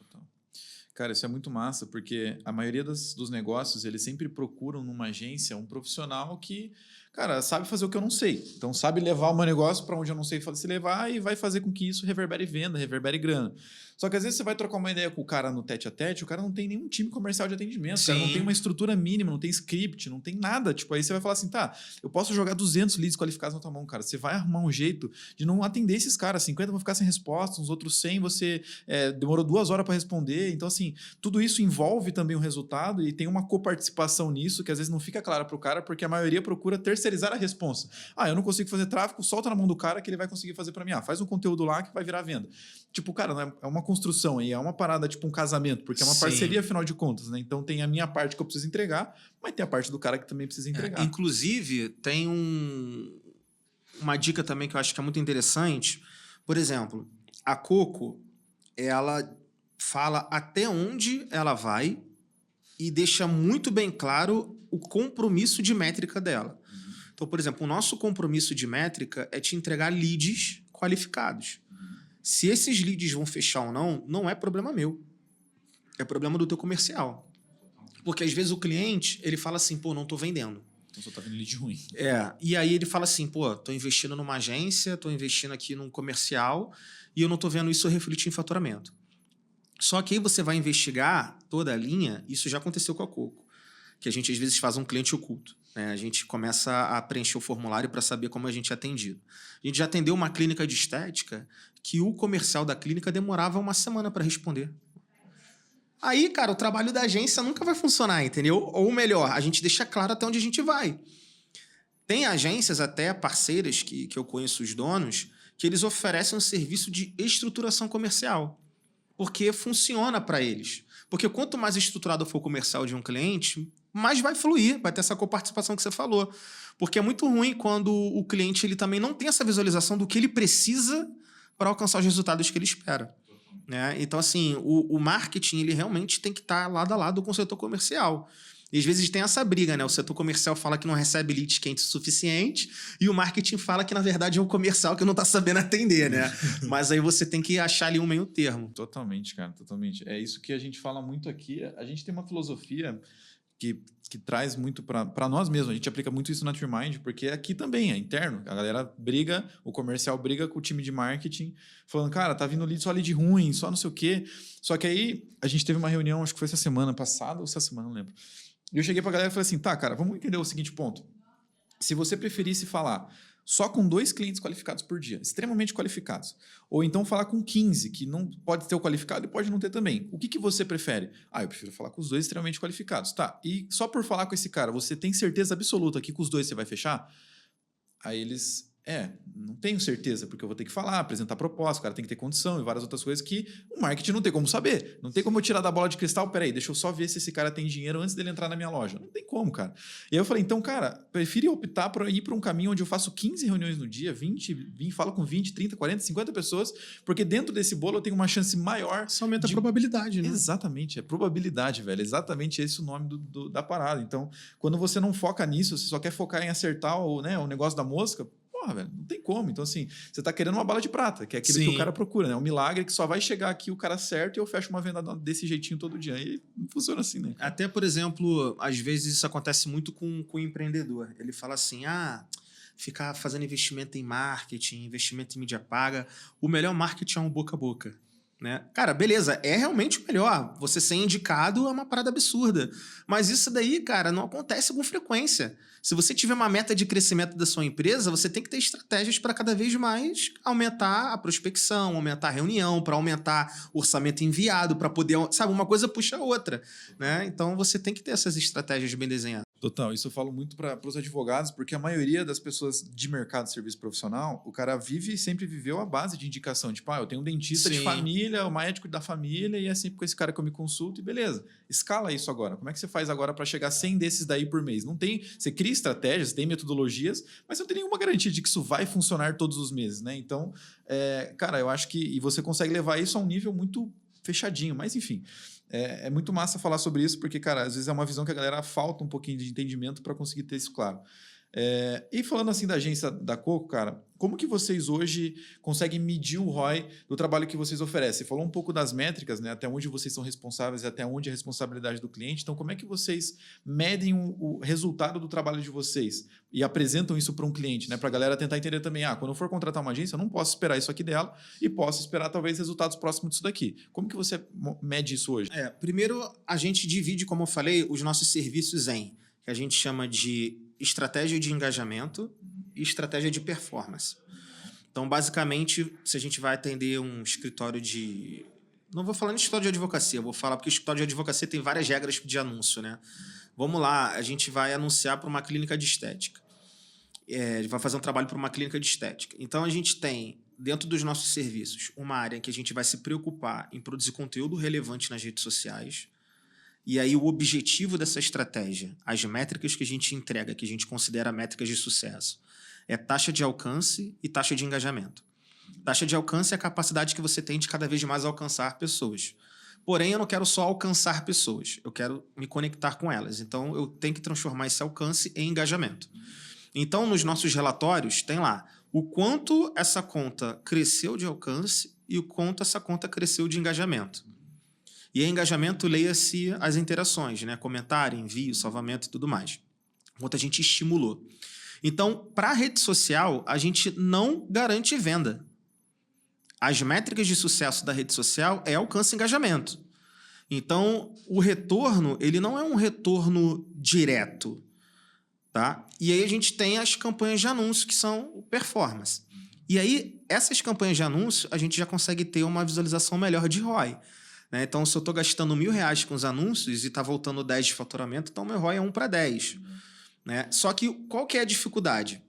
A: Cara, isso é muito massa, porque a maioria dos negócios, eles sempre procuram numa agência um profissional que, cara, sabe fazer o que eu não sei. Então, sabe levar o meu negócio para onde eu não sei se levar e vai fazer com que isso reverbere venda, reverbere grana. Só que às vezes você vai trocar uma ideia com o cara no tete a tete, o cara não tem nenhum time comercial de atendimento, o cara não tem uma estrutura mínima, não tem script, não tem nada. Tipo, aí você vai falar assim, tá, eu posso jogar 200 leads qualificados na tua mão, cara. Você vai arrumar um jeito de não atender esses caras. 50 vão ficar sem resposta, os outros 100 você demorou 2 horas para responder. Então, assim, tudo isso envolve também o resultado e tem uma coparticipação nisso que às vezes não fica clara para o cara, porque a maioria procura terceirizar a responsa. Eu não consigo fazer tráfego, solta na mão do cara que ele vai conseguir fazer para mim. Faz um conteúdo lá que vai virar venda. Tipo, cara, é uma construção aí, é uma parada tipo um casamento, porque é uma parceria, afinal de contas, né? Então tem a minha parte que eu preciso entregar, mas tem a parte do cara que também precisa entregar.
B: Inclusive, tem uma dica também que eu acho que é muito interessante. Por exemplo, a Coco, ela fala até onde ela vai e deixa muito bem claro o compromisso de métrica dela. Então, por exemplo, o nosso compromisso de métrica é te entregar leads qualificados. Se esses leads vão fechar ou não, não é problema meu. É problema do teu comercial. Porque às vezes o cliente, ele fala assim, pô, não tô vendendo.
A: Então só tá vendo lead ruim.
B: E aí ele fala assim, pô, tô investindo numa agência, tô investindo aqui num comercial e eu não tô vendo isso refletir em faturamento. Só que aí você vai investigar toda a linha, isso já aconteceu com a Coco, que a gente às vezes faz um cliente oculto. A gente começa a preencher o formulário para saber como a gente é atendido. A gente já atendeu uma clínica de estética que o comercial da clínica demorava 1 semana para responder. Aí, cara, o trabalho da agência nunca vai funcionar, entendeu? Ou melhor, a gente deixa claro até onde a gente vai. Tem agências, até parceiras, que eu conheço os donos, que eles oferecem um serviço de estruturação comercial, porque funciona para eles. Porque quanto mais estruturado for o comercial de um cliente, mais vai fluir, vai ter essa coparticipação que você falou. Porque é muito ruim quando o cliente ele também não tem essa visualização do que ele precisa para alcançar os resultados que ele espera. Então, assim, o marketing ele realmente tem que estar lado a lado com o setor comercial. E às vezes tem essa briga, né? O setor comercial fala que não recebe leads quentes o suficiente e o marketing fala que, na verdade, é o comercial que não está sabendo atender, né? Mas aí você tem que achar ali um meio termo.
A: Totalmente, cara, totalmente. É isso que a gente fala muito aqui. A gente tem uma filosofia que traz muito para nós mesmos. A gente aplica muito isso na TreeMind, porque aqui também é interno. A galera briga, o comercial briga com o time de marketing, falando, cara, tá vindo lead, só lead ruim, só não sei o quê. Só que aí a gente teve uma reunião, acho que foi essa semana passada ou essa semana, não lembro. E eu cheguei pra galera e falei assim, tá, cara, vamos entender o seguinte ponto. Se você preferisse falar só com 2 clientes qualificados por dia, extremamente qualificados, ou então falar com 15, que não pode ter o qualificado e pode não ter também, o que você prefere? Eu prefiro falar com os 2 extremamente qualificados. Tá, e só por falar com esse cara, você tem certeza absoluta que com os 2 você vai fechar? Aí eles... não tenho certeza, porque eu vou ter que falar, apresentar proposta, o cara tem que ter condição e várias outras coisas que o marketing não tem como saber. Não tem como eu tirar da bola de cristal, peraí, deixa eu só ver se esse cara tem dinheiro antes dele entrar na minha loja. Não tem como, cara. E aí eu falei, então, cara, prefiro optar por ir para um caminho onde eu faço 15 reuniões no dia, 20, falo com 20, 30, 40, 50 pessoas, porque dentro desse bolo eu tenho uma chance maior.
B: Isso aumenta a probabilidade, né?
A: Exatamente, é probabilidade, velho. Exatamente esse o nome da parada. Então, quando você não foca nisso, você só quer focar em acertar o negócio da mosca, porra, velho, não tem como. Então, assim, você tá querendo uma bala de prata, que é aquilo que o cara procura, né? Um milagre que só vai chegar aqui o cara certo e eu fecho uma venda desse jeitinho todo dia. E não funciona assim, né?
B: Até, por exemplo, às vezes isso acontece muito com o empreendedor. Ele fala assim, ficar fazendo investimento em marketing, investimento em mídia paga, o melhor marketing é um boca a boca. Né? Cara, beleza, é realmente o melhor. Você ser indicado é uma parada absurda. Mas isso daí, cara, não acontece com frequência. Se você tiver uma meta de crescimento da sua empresa, você tem que ter estratégias para cada vez mais aumentar a prospecção, aumentar a reunião, para aumentar o orçamento enviado, para poder... Sabe, uma coisa puxa a outra. Né? Então, você tem que ter essas estratégias bem desenhadas.
A: Total, isso eu falo muito para os advogados, porque a maioria das pessoas de mercado de serviço profissional, o cara vive e sempre viveu a base de indicação. Tipo, eu tenho um dentista de família, o médico da família, e é sempre com esse cara que eu me consulto, e beleza. Escala isso agora. Como é que você faz agora para chegar a 100 desses daí por mês? Não tem. Você cria estratégias, tem metodologias, mas você não tem nenhuma garantia de que isso vai funcionar todos os meses, né? Então, cara, eu acho que. E você consegue levar isso a um nível muito fechadinho, mas enfim. É muito massa falar sobre isso, porque, cara, às vezes é uma visão que a galera falta um pouquinho de entendimento para conseguir ter isso claro. E falando assim da agência da Coco, cara, como que vocês hoje conseguem medir o ROI do trabalho que vocês oferecem? Você falou um pouco das métricas, né? Até onde vocês são responsáveis e até onde é a responsabilidade do cliente. Então, como é que vocês medem o resultado do trabalho de vocês e apresentam isso para um cliente, né? Para a galera tentar entender também, quando eu for contratar uma agência, eu não posso esperar isso aqui dela e posso esperar talvez resultados próximos disso daqui. Como que você mede isso hoje?
B: Primeiro, a gente divide, como eu falei, os nossos serviços que a gente chama de estratégia de engajamento e estratégia de performance. Então, basicamente, se a gente vai atender um escritório de... Não vou falar de escritório de advocacia, vou falar porque o escritório de advocacia tem várias regras de anúncio, né? Vamos lá, a gente vai anunciar para uma clínica de estética. Vai fazer um trabalho para uma clínica de estética. Então, a gente tem, dentro dos nossos serviços, uma área em que a gente vai se preocupar em produzir conteúdo relevante nas redes sociais. E aí o objetivo dessa estratégia, as métricas que a gente entrega, que a gente considera métricas de sucesso, é taxa de alcance e taxa de engajamento. Taxa de alcance é a capacidade que você tem de cada vez mais alcançar pessoas. Porém, eu não quero só alcançar pessoas, eu quero me conectar com elas. Então, eu tenho que transformar esse alcance em engajamento. Então, nos nossos relatórios, tem lá o quanto essa conta cresceu de alcance e o quanto essa conta cresceu de engajamento. E engajamento, leia-se as interações, né? Comentário, envio, salvamento e tudo mais. Quanto a gente estimulou. Então, para a rede social, a gente não garante venda. As métricas de sucesso da rede social é alcance e engajamento. Então, o retorno, ele não é um retorno direto. Tá? E aí a gente tem as campanhas de anúncio, que são o performance. E aí, essas campanhas de anúncio, a gente já consegue ter uma visualização melhor de ROI. Né? Então, se eu estou gastando R$1.000 com os anúncios e está voltando 10 de faturamento, então meu ROI é 1:10. Né? Só que qual que é a dificuldade?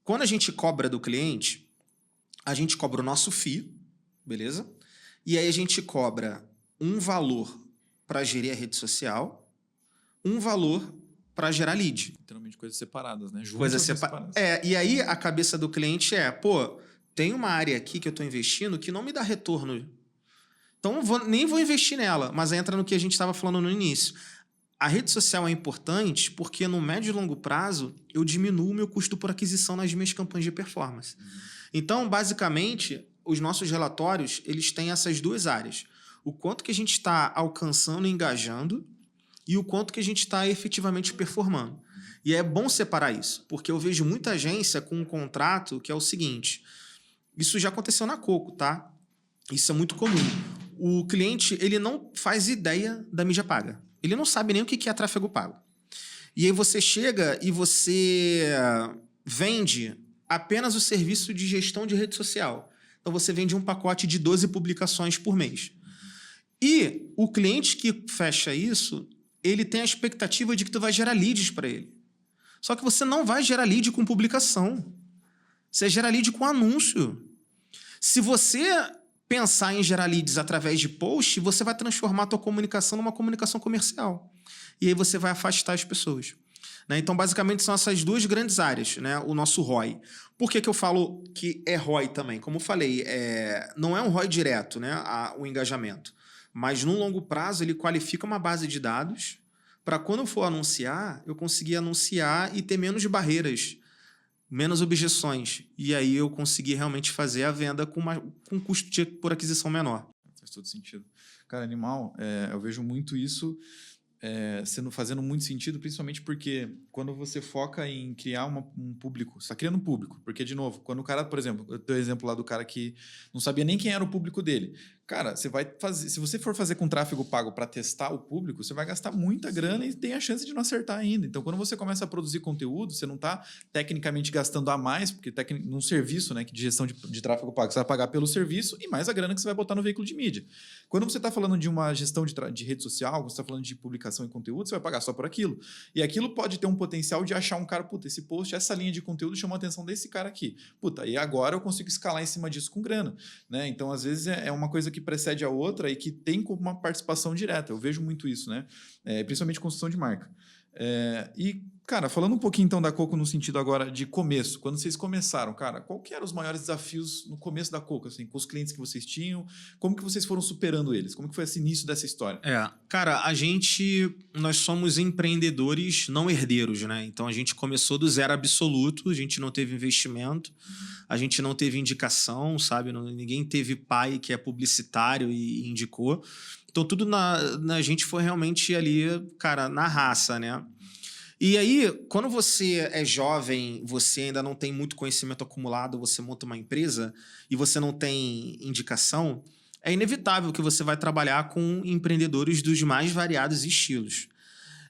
B: Quando a gente cobra do cliente, a gente cobra o nosso FII, beleza? E aí a gente cobra um valor para gerir a rede social, um valor para gerar lead.
A: Literalmente coisas separadas, né?
B: Coisas separadas. E aí a cabeça do cliente tem uma área aqui que eu estou investindo que não me dá retorno. Então, nem vou investir nela, mas entra no que a gente estava falando no início. A rede social é importante porque no médio e longo prazo eu diminuo o meu custo por aquisição nas minhas campanhas de performance. Então, basicamente, os nossos relatórios eles têm essas duas áreas. O quanto que a gente está alcançando e engajando e o quanto que a gente está efetivamente performando. E é bom separar isso, porque eu vejo muita agência com um contrato que é o seguinte, isso já aconteceu na Coco, tá? Isso é muito comum. O cliente ele não faz ideia da mídia paga. Ele não sabe nem o que é tráfego pago. E aí você chega e você vende apenas o serviço de gestão de rede social. Então você vende um pacote de 12 publicações por mês. E o cliente que fecha isso, ele tem a expectativa de que tu vai gerar leads para ele. Só que você não vai gerar lead com publicação. Você gera lead com anúncio. Se você pensar em gerar leads através de post, você vai transformar a tua comunicação numa comunicação comercial. E aí você vai afastar as pessoas. Né? Então, basicamente, são essas duas grandes áreas, né? O nosso ROI. Por que eu falo que é ROI também? Como eu falei, não é um ROI direto, né? O engajamento. Mas, no longo prazo, ele qualifica uma base de dados para, quando eu for anunciar, eu conseguir anunciar e ter menos barreiras, menos objeções. E aí eu conseguir realmente fazer a venda com um custo por aquisição menor.
A: Faz todo sentido. Cara, animal, eu vejo muito isso fazendo muito sentido, principalmente porque quando você foca em criar um público, você está criando um público. Porque, de novo, quando o cara, por exemplo, eu dei o exemplo lá do cara que não sabia nem quem era o público dele. Cara, você vai fazer. Se você for fazer com tráfego pago para testar o público, você vai gastar muita grana e tem a chance de não acertar ainda. Então, quando você começa a produzir conteúdo, você não está tecnicamente gastando a mais, porque num serviço, né, de gestão de tráfego pago, você vai pagar pelo serviço e mais a grana que você vai botar no veículo de mídia. Quando você está falando de uma gestão de rede social, você está falando de publicação e conteúdo, você vai pagar só por aquilo. E aquilo pode ter um potencial de achar um cara, puta, esse post, essa linha de conteúdo chamou a atenção desse cara aqui. Puta, e agora eu consigo escalar em cima disso com grana, né? Então, às vezes, é uma coisa que precede a outra e que tem como uma participação direta. Eu vejo muito isso, né? Principalmente construção de marca. E, cara, falando um pouquinho então da Coco no sentido agora de começo, quando vocês começaram, cara, qual que eram os maiores desafios no começo da Coco, assim, com os clientes que vocês tinham? Como que vocês foram superando eles? Como que foi esse início dessa história?
B: Cara, nós somos empreendedores não herdeiros, né? Então a gente começou do zero absoluto, a gente não teve investimento, a gente não teve indicação, sabe? Ninguém teve pai que é publicitário e indicou. Então tudo na gente foi realmente ali, cara, na raça, né? E aí, quando você é jovem, você ainda não tem muito conhecimento acumulado, você monta uma empresa e você não tem indicação, é inevitável que você vai trabalhar com empreendedores dos mais variados estilos.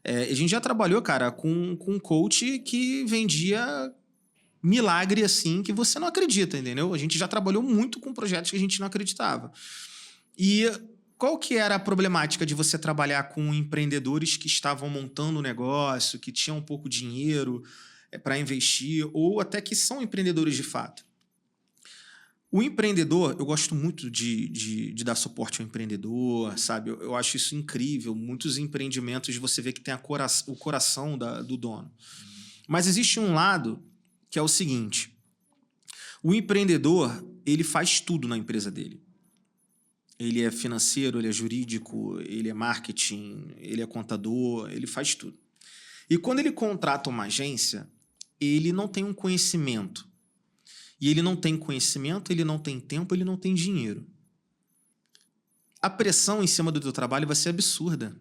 B: A gente já trabalhou, cara, com um coach que vendia milagre assim que você não acredita, entendeu? A gente já trabalhou muito com projetos que a gente não acreditava. E qual que era a problemática de você trabalhar com empreendedores que estavam montando um negócio, que tinham pouco dinheiro para investir, ou até que são empreendedores de fato? O empreendedor, eu gosto muito de dar suporte ao empreendedor, sabe? Eu acho isso incrível. Muitos empreendimentos você vê que tem o coração do dono. Mas existe um lado que é o seguinte: o empreendedor, ele faz tudo na empresa dele. Ele é financeiro, ele é jurídico, ele é marketing, ele é contador, ele faz tudo. E quando ele contrata uma agência, ele não tem um conhecimento. E ele não tem conhecimento, ele não tem tempo, ele não tem dinheiro. A pressão em cima do teu trabalho vai ser absurda.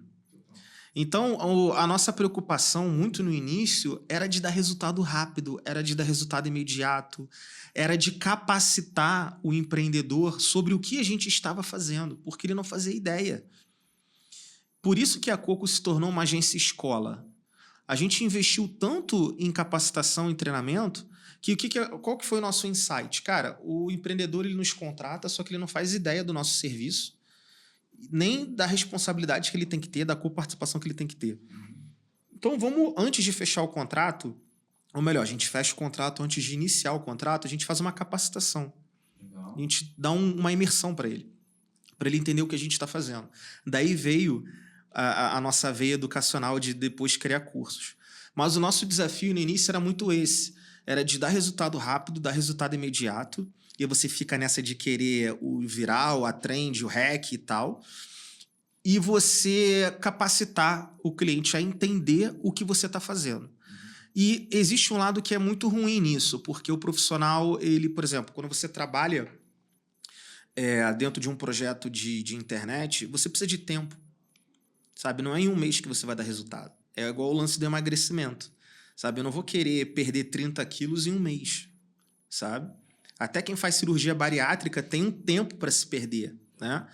B: Então, a nossa preocupação, muito no início, era de dar resultado rápido, era de dar resultado imediato, era de capacitar o empreendedor sobre o que a gente estava fazendo, porque ele não fazia ideia. Por isso que a Coco se tornou uma agência escola. A gente investiu tanto em capacitação e treinamento que qual que foi o nosso insight? Cara, o empreendedor ele nos contrata, só que ele não faz ideia do nosso serviço, nem da responsabilidade que ele tem que ter, da coparticipação que ele tem que ter. Então, antes de fechar o contrato, ou melhor, a gente fecha o contrato antes de iniciar o contrato, a gente faz uma capacitação. Legal. A gente dá uma imersão para ele entender o que a gente está fazendo. Daí veio a nossa veia educacional de depois criar cursos. Mas o nosso desafio no início era muito esse, era de dar resultado rápido, dar resultado imediato, e você fica nessa de querer o viral, a trend, o hack e tal, e você capacitar o cliente a entender o que você está fazendo. E existe um lado que é muito ruim nisso, porque o profissional, ele, por exemplo, quando você trabalha dentro de um projeto de internet, você precisa de tempo, sabe? Não é em um mês que você vai dar resultado. É igual o lance do emagrecimento, sabe? Eu não vou querer perder 30 quilos em um mês, sabe? Até quem faz cirurgia bariátrica tem um tempo para se perder, né?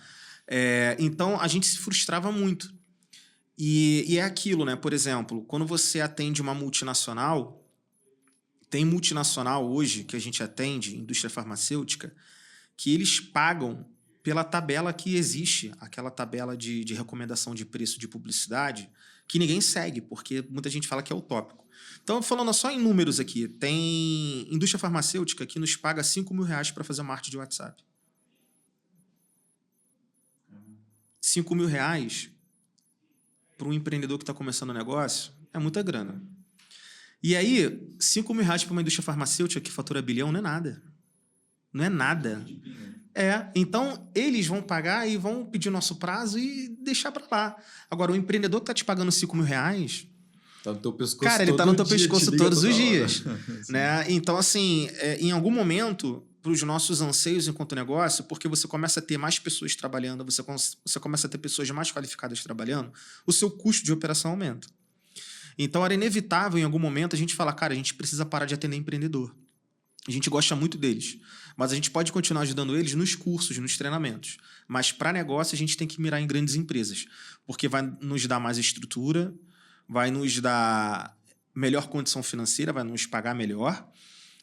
B: Então, a gente se frustrava muito. E é aquilo, né? Por exemplo, quando você atende uma multinacional, tem multinacional hoje que a gente atende, indústria farmacêutica, que eles pagam pela tabela que existe, aquela tabela de recomendação de preço de publicidade, que ninguém segue, porque muita gente fala que é utópico. Então, falando só em números aqui, tem indústria farmacêutica que nos paga R$5.000 para fazer uma arte de WhatsApp. R$5.000 para um empreendedor que está começando um negócio é muita grana. E aí, R$5.000 para uma indústria farmacêutica que fatura bilhão não é nada. Não é nada. Então eles vão pagar e vão pedir o nosso prazo e deixar para lá. Agora, o empreendedor que está te pagando R$5.000...
A: Tá no teu pescoço,
B: cara, ele tá no teu pescoço todos os dias.
A: Assim.
B: Né? Então, assim, em algum momento, para os nossos anseios enquanto negócio, porque você começa a ter mais pessoas trabalhando, você começa a ter pessoas mais qualificadas trabalhando, o seu custo de operação aumenta. Então, era inevitável, em algum momento, a gente falar, cara, a gente precisa parar de atender empreendedor. A gente gosta muito deles. Mas a gente pode continuar ajudando eles nos cursos, nos treinamentos. Mas para negócio, a gente tem que mirar em grandes empresas, porque vai nos dar mais estrutura, vai nos dar melhor condição financeira, vai nos pagar melhor,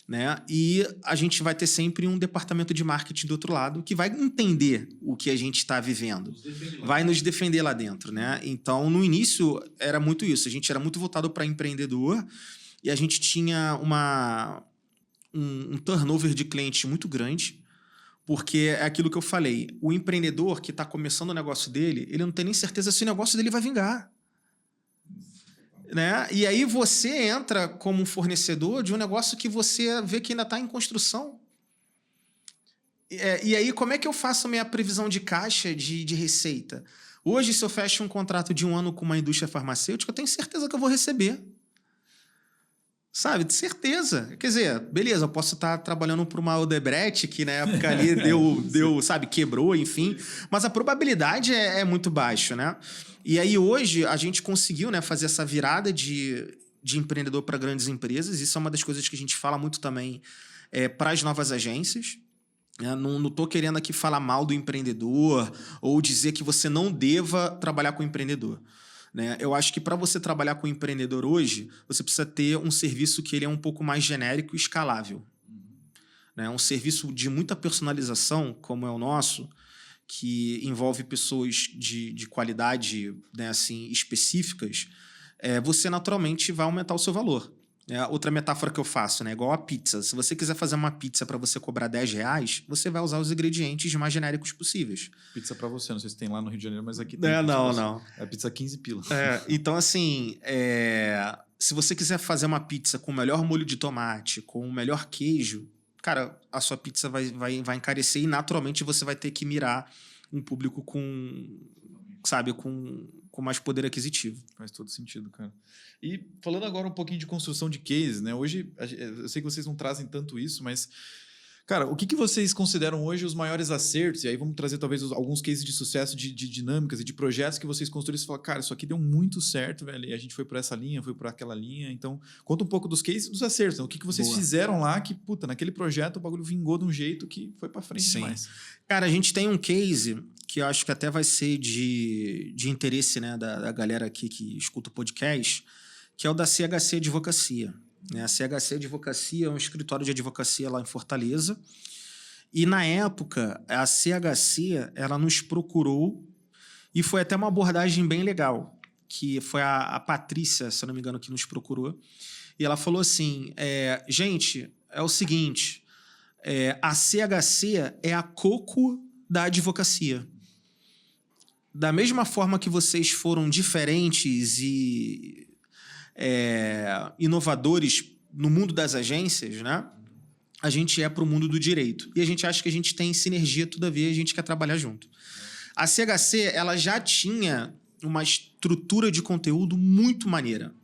B: né? E a gente vai ter sempre um departamento de marketing do outro lado que vai entender o que a gente está vivendo, vai nos defender lá dentro, né? Então, no início, era muito isso. A gente era muito voltado para empreendedor e a gente tinha um turnover de clientes muito grande, porque é aquilo que eu falei. O empreendedor que está começando o negócio dele, ele não tem nem certeza se o negócio dele vai vingar. Né? E aí você entra como um fornecedor de um negócio que você vê que ainda está em construção. E aí, como é que eu faço a minha previsão de caixa, de receita? Hoje, se eu fecho um contrato de 1 ano com uma indústria farmacêutica, eu tenho certeza que eu vou receber. Sabe? De certeza. Quer dizer, beleza, eu posso estar trabalhando para uma Odebrecht, que na época ali deu, sabe, quebrou, enfim. Mas a probabilidade é muito baixa, né? E aí hoje a gente conseguiu, né, fazer essa virada de empreendedor para grandes empresas. Isso é uma das coisas que a gente fala muito também para as novas agências. Não estou querendo aqui falar mal do empreendedor ou dizer que você não deva trabalhar com o empreendedor. Né? Eu acho que para você trabalhar com o empreendedor hoje, você precisa ter um serviço que ele é um pouco mais genérico e escalável. Né? Um serviço de muita personalização, como é o nosso, que envolve pessoas de qualidade, né, assim, específicas, você naturalmente vai aumentar o seu valor. Outra metáfora que eu faço, né, igual a pizza. Se você quiser fazer uma pizza para você cobrar R$10, você vai usar os ingredientes mais genéricos possíveis.
A: Pizza para você, não sei se tem lá no Rio de Janeiro, mas aqui
B: tem. Não.
A: É pizza 15 pila.
B: Então, assim, se você quiser fazer uma pizza com o melhor molho de tomate, com o melhor queijo, cara, a sua pizza vai encarecer e naturalmente você vai ter que mirar um público com mais poder aquisitivo.
A: Faz todo sentido, cara. E falando agora um pouquinho de construção de cases, né? Hoje, eu sei que vocês não trazem tanto isso, mas, cara, o que vocês consideram hoje os maiores acertos? E aí vamos trazer talvez alguns cases de sucesso de dinâmicas e de projetos que vocês construíram e falaram, cara, isso aqui deu muito certo, velho. E a gente foi por essa linha, foi por aquela linha. Então, conta um pouco dos cases e dos acertos. Né? O que vocês fizeram lá que, puta, naquele projeto o bagulho vingou de um jeito que foi pra frente demais.
B: Cara, a gente tem um case que eu acho que até vai ser de interesse, né, da galera aqui que escuta o podcast, que é o da CHC Advocacia. A CHC Advocacia é um escritório de advocacia lá em Fortaleza. E, na época, a CHC ela nos procurou e foi até uma abordagem bem legal, que foi a Patrícia, se eu não me engano, que nos procurou. E ela falou assim, gente, é o seguinte, a CHC é a Coco da advocacia. Da mesma forma que vocês foram diferentes e inovadores no mundo das agências, né? A gente é para o mundo do direito. E a gente acha que a gente tem sinergia, todavia a gente quer trabalhar junto. A CHC ela já tinha uma estrutura de conteúdo muito maneira.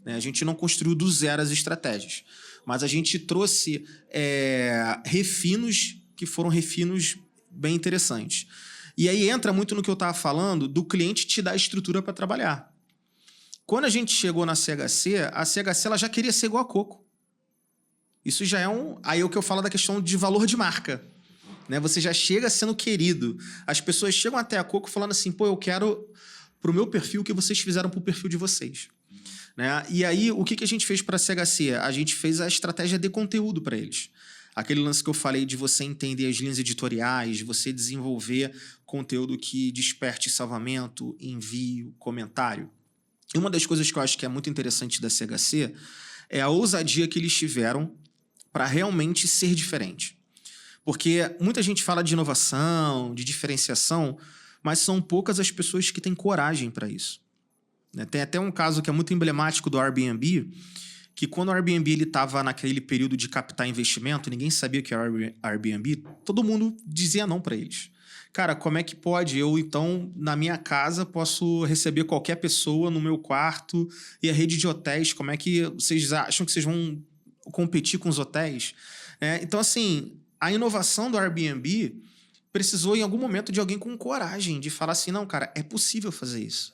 B: Né? A gente não construiu do zero as estratégias, mas a gente trouxe refinos que foram refinos bem interessantes. E aí entra muito no que eu estava falando do cliente te dar a estrutura para trabalhar. Quando a gente chegou na CHC, a CHC ela já queria ser igual a Coco. Isso já é aí é o que eu falo da questão de valor de marca. Né? Você já chega sendo querido. As pessoas chegam até a Coco falando assim, pô, eu quero pro meu perfil o que vocês fizeram pro perfil de vocês. Né? E aí, o que a gente fez para a CHC? A gente fez a estratégia de conteúdo para eles. Aquele lance que eu falei de você entender as linhas editoriais, você desenvolver conteúdo que desperte salvamento, envio, comentário. E uma das coisas que eu acho que é muito interessante da CHC é a ousadia que eles tiveram para realmente ser diferente. Porque muita gente fala de inovação, de diferenciação, mas são poucas as pessoas que têm coragem para isso. Tem até um caso que é muito emblemático do Airbnb, que quando o Airbnb estava naquele período de captar investimento, ninguém sabia o que era Airbnb, todo mundo dizia não para eles. Cara, como é que pode? Eu, então, na minha casa, posso receber qualquer pessoa no meu quarto e a rede de hotéis, como é que vocês acham que vocês vão competir com os hotéis? Então, assim, a inovação do Airbnb precisou, em algum momento, de alguém com coragem de falar assim, não, cara, é possível fazer isso.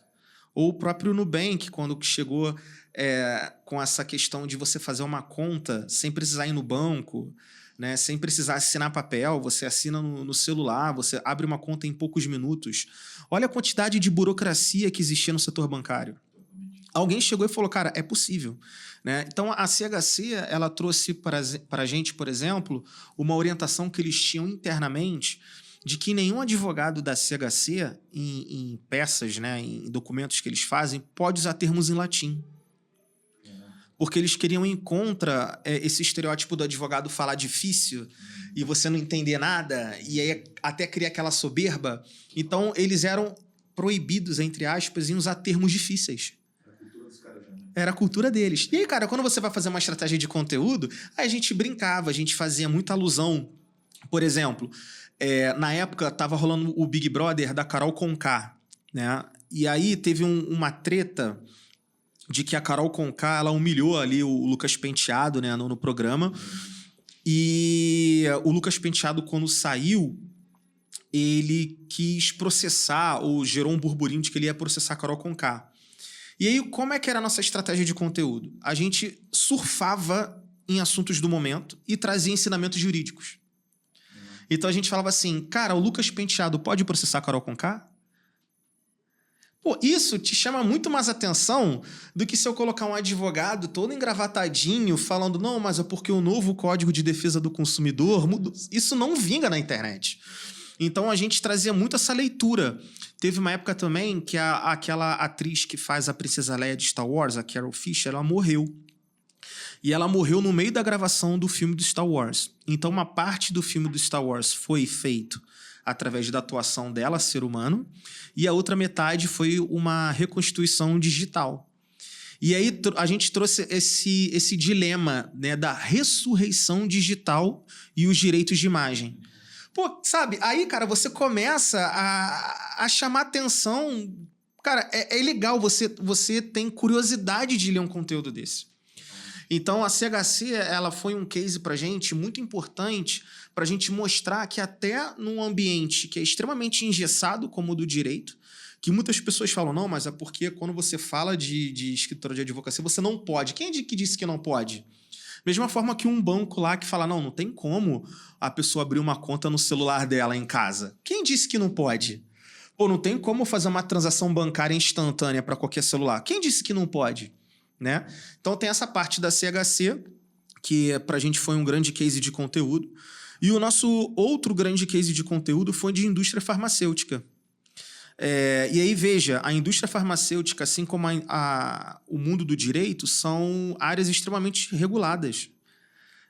B: Ou o próprio Nubank, quando chegou com essa questão de você fazer uma conta sem precisar ir no banco, né? Sem precisar assinar papel, você assina no celular, você abre uma conta em poucos minutos. Olha a quantidade de burocracia que existia no setor bancário. Alguém chegou e falou, cara, é possível. Né? Então, a CHC ela trouxe para a gente, por exemplo, uma orientação que eles tinham internamente de que nenhum advogado da CHC, em peças, né, em documentos que eles fazem, pode usar termos em latim. Porque eles queriam ir contra esse estereótipo do advogado falar difícil e você não entender nada, e aí até criar aquela soberba. Então, eles eram proibidos, entre aspas, em usar termos difíceis. Era a cultura deles. E aí, cara, quando você vai fazer uma estratégia de conteúdo, aí a gente brincava, a gente fazia muita alusão. Por exemplo, na época estava rolando o Big Brother da Carol Conká, né? E aí teve uma treta de que a Carol Conká, ela humilhou ali o Lucas Penteado, né, no programa. E o Lucas Penteado, quando saiu, ele quis processar, ou gerou um burburinho de que ele ia processar a Carol Conká. E aí, como é que era a nossa estratégia de conteúdo? A gente surfava em assuntos do momento e trazia ensinamentos jurídicos. Então a gente falava assim, cara, o Lucas Penteado pode processar a Carol Conká? Pô, isso te chama muito mais atenção do que se eu colocar um advogado todo engravatadinho falando, não, mas é porque o novo Código de Defesa do Consumidor mudou. Isso não vinga na internet. Então a gente trazia muito essa leitura. Teve uma época também que aquela atriz que faz a Princesa Leia de Star Wars, a Carrie Fisher, ela morreu. E ela morreu no meio da gravação do filme do Star Wars. Então uma parte do filme do Star Wars foi feito através da atuação dela, ser humano, e a outra metade foi uma reconstituição digital. E aí a gente trouxe esse dilema, né, da ressurreição digital e os direitos de imagem. Pô, sabe, aí, cara, você começa a chamar atenção. Cara, é legal, você tem curiosidade de ler um conteúdo desse. Então, a CHC, ela foi um case pra gente muito importante pra gente mostrar que até num ambiente que é extremamente engessado, como o do direito, que muitas pessoas falam, não, mas é porque quando você fala de escritório de advocacia, você não pode. Quem é que disse que não pode? Mesma forma que um banco lá que fala, não tem como a pessoa abrir uma conta no celular dela em casa. Quem disse que não pode? Pô, não tem como fazer uma transação bancária instantânea para qualquer celular. Quem disse que não pode? Né? Então tem essa parte da CHC, que pra gente foi um grande case de conteúdo. E o nosso outro grande case de conteúdo foi de indústria farmacêutica. E aí, veja, a indústria farmacêutica, assim como o mundo do direito, são áreas extremamente reguladas.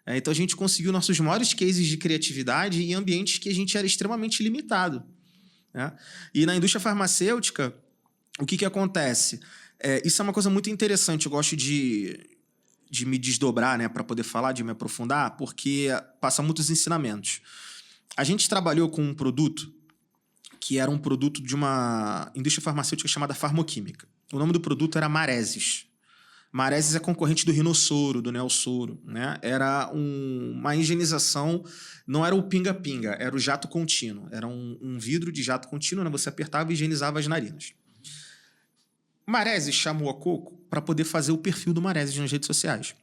B: Então, a gente conseguiu nossos maiores cases de criatividade em ambientes que a gente era extremamente limitado. Né? E na indústria farmacêutica, o que acontece? Isso é uma coisa muito interessante. Eu gosto de me desdobrar, né, para poder falar, de me aprofundar, porque passa muitos ensinamentos. A gente trabalhou com um produto que era um produto de uma indústria farmacêutica chamada Farmoquímica. O nome do produto era Maresis. Maresis é concorrente do Rinossoro, do Neosoro. Né? Era uma higienização, não era o pinga-pinga, era o jato contínuo. Era um vidro de jato contínuo, né? Você apertava e higienizava as narinas. Maresis chamou a Coco para poder fazer o perfil do Maresis nas redes sociais.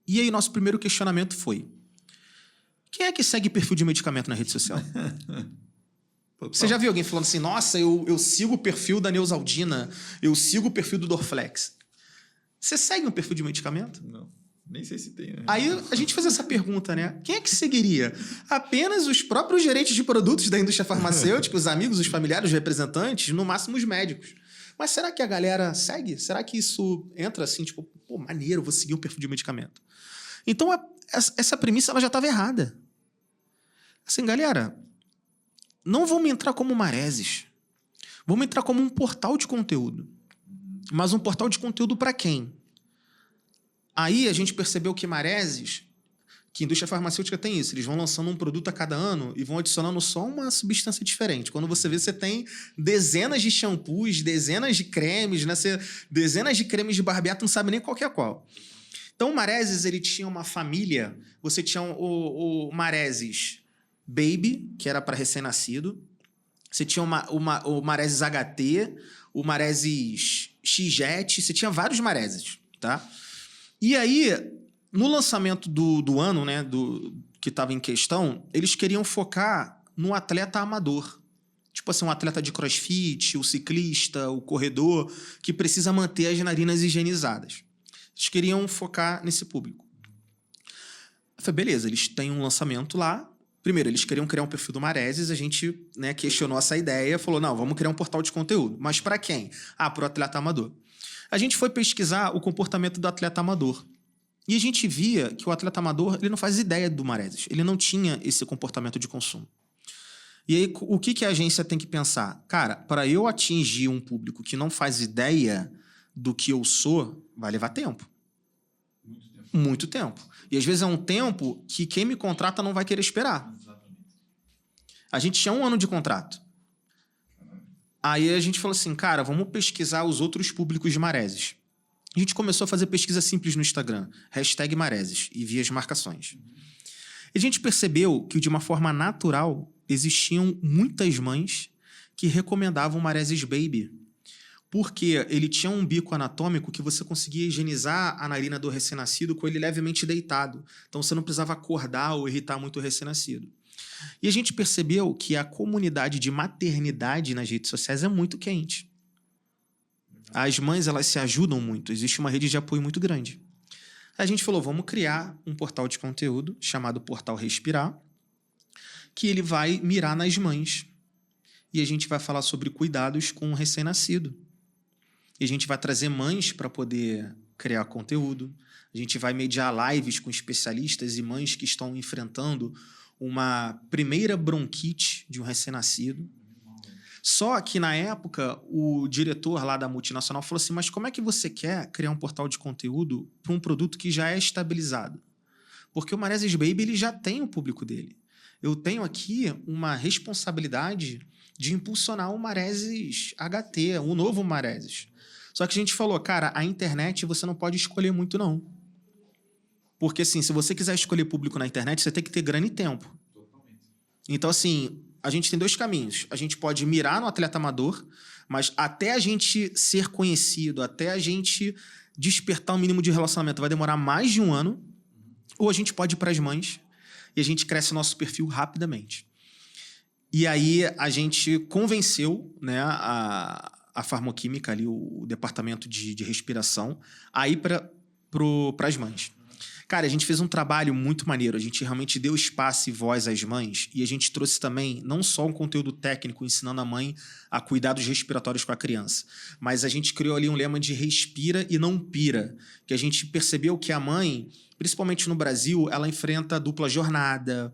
B: E aí nosso primeiro questionamento foi, quem é que segue perfil de medicamento na rede social? Você já viu alguém falando assim, nossa, eu sigo o perfil da Neosaldina, eu sigo o perfil do Dorflex. Você segue um perfil de medicamento?
A: Não, nem sei se tem. Né?
B: Aí a gente faz essa pergunta, né? Quem é que seguiria? Apenas os próprios gerentes de produtos da indústria farmacêutica, os amigos, os familiares, os representantes, no máximo os médicos. Mas será que a galera segue? Será que isso entra assim, tipo, pô, maneiro, vou seguir um perfil de medicamento? Então, essa premissa ela já estava errada. Assim, galera, não vamos entrar como Maresis. Vamos entrar como um portal de conteúdo. Mas um portal de conteúdo para quem? Aí a gente percebeu que Maresis, que a indústria farmacêutica tem isso, eles vão lançando um produto a cada ano e vão adicionando só uma substância diferente. Quando você vê, você tem dezenas de shampoos, dezenas de cremes, né? Dezenas de cremes de barbear, tu não sabe nem qual que é qual. Então o Maresis, ele tinha uma família, você tinha o Maresis Baby, que era para recém-nascido, você tinha o Maresis HT, o Maresis XJet, você tinha vários Maresis, tá? E aí, no lançamento do ano, né, que estava em questão, eles queriam focar no atleta amador. Tipo assim, um atleta de crossfit, o ciclista, o corredor, que precisa manter as narinas higienizadas. Eles queriam focar nesse público. Eu falei, beleza, eles têm um lançamento lá. Primeiro, eles queriam criar um perfil do Maresis, a gente, né, questionou essa ideia, falou, não, vamos criar um portal de conteúdo. Mas para quem? Para o atleta amador. A gente foi pesquisar o comportamento do atleta amador. E a gente via que o atleta amador ele não faz ideia do Maresis. Ele não tinha esse comportamento de consumo. E aí, o que a agência tem que pensar? Cara, para eu atingir um público que não faz ideia do que eu sou, vai levar tempo.
A: Muito tempo.
B: Muito tempo. E às vezes é um tempo que quem me contrata não vai querer esperar.
A: Exatamente.
B: A gente tinha 1 ano de contrato. Aí a gente falou assim, cara, vamos pesquisar os outros públicos de Maresis. A gente começou a fazer pesquisa simples no Instagram, #Maresis, e via as marcações. E a gente percebeu que, de uma forma natural, existiam muitas mães que recomendavam Maresis Baby, porque ele tinha um bico anatômico que você conseguia higienizar a narina do recém-nascido com ele levemente deitado. Então você não precisava acordar ou irritar muito o recém-nascido. E a gente percebeu que a comunidade de maternidade nas redes sociais é muito quente. As mães, elas se ajudam muito. Existe uma rede de apoio muito grande. A gente falou, vamos criar um portal de conteúdo chamado Portal Respirar, que ele vai mirar nas mães. E a gente vai falar sobre cuidados com o recém-nascido. E a gente vai trazer mães para poder criar conteúdo. A gente vai mediar lives com especialistas e mães que estão enfrentando uma primeira bronquite de um recém-nascido. Só que, na época, o diretor lá da multinacional falou assim, mas como é que você quer criar um portal de conteúdo para um produto que já é estabilizado? Porque o Maresis Baby ele já tem o público dele. Eu tenho aqui uma responsabilidade de impulsionar o Maresis HT, o novo Maresis. Só que a gente falou, cara, a internet você não pode escolher muito, não. Porque, assim, se você quiser escolher público na internet, você tem que ter grana e tempo.
A: Totalmente.
B: Então, assim, a gente tem 2 caminhos. A gente pode mirar no atleta amador, mas até a gente ser conhecido, até a gente despertar um mínimo de relacionamento, vai demorar mais de 1 ano. Ou a gente pode ir para as mães e a gente cresce nosso perfil rapidamente. E aí a gente convenceu, né, a farmoquímica ali, o departamento de respiração, a ir para as mães. Cara, a gente fez um trabalho muito maneiro. A gente realmente deu espaço e voz às mães e a gente trouxe também não só um conteúdo técnico ensinando a mãe a cuidados respiratórios com a criança, mas a gente criou ali um lema de respira e não pira, que a gente percebeu que a mãe, principalmente no Brasil, ela enfrenta dupla jornada,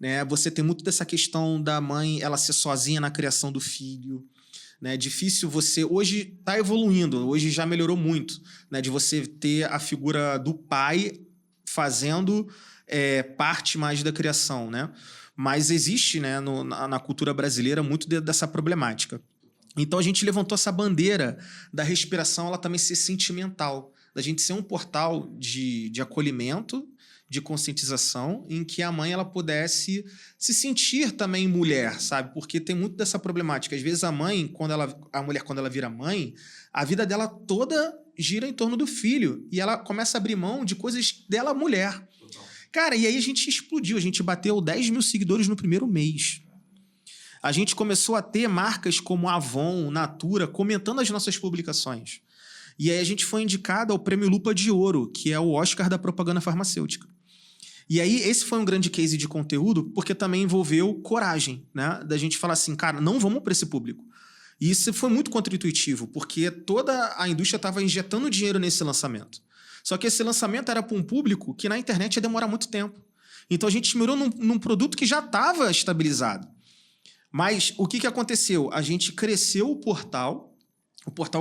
B: né? Você tem muito dessa questão da mãe ela ser sozinha na criação do filho. Né, difícil você... Hoje está evoluindo, hoje já melhorou muito, né, de você ter a figura do pai fazendo parte mais da criação, né? Mas existe, né, na cultura brasileira muito dessa problemática. Então a gente levantou essa bandeira da respiração, ela também ser sentimental, da gente ser um portal de acolhimento, de conscientização, em que a mãe ela pudesse se sentir também mulher, sabe? Porque tem muito dessa problemática. Às vezes a mãe, a mulher quando ela vira mãe, a vida dela toda gira em torno do filho e ela começa a abrir mão de coisas dela mulher.
A: Total.
B: Cara, e aí a gente explodiu, a gente bateu 10 mil seguidores no primeiro mês. A gente começou a ter marcas como Avon, Natura, comentando as nossas publicações. E aí a gente foi indicado ao Prêmio Lupa de Ouro, que é o Oscar da propaganda farmacêutica. E aí esse foi um grande case de conteúdo, porque também envolveu coragem, né? Da gente falar assim, cara, não vamos para esse público. E isso foi muito contraintuitivo, porque toda a indústria estava injetando dinheiro nesse lançamento. Só que esse lançamento era para um público que na internet ia demorar muito tempo. Então a gente mirou num produto que já estava estabilizado. Mas o que aconteceu? A gente cresceu o portal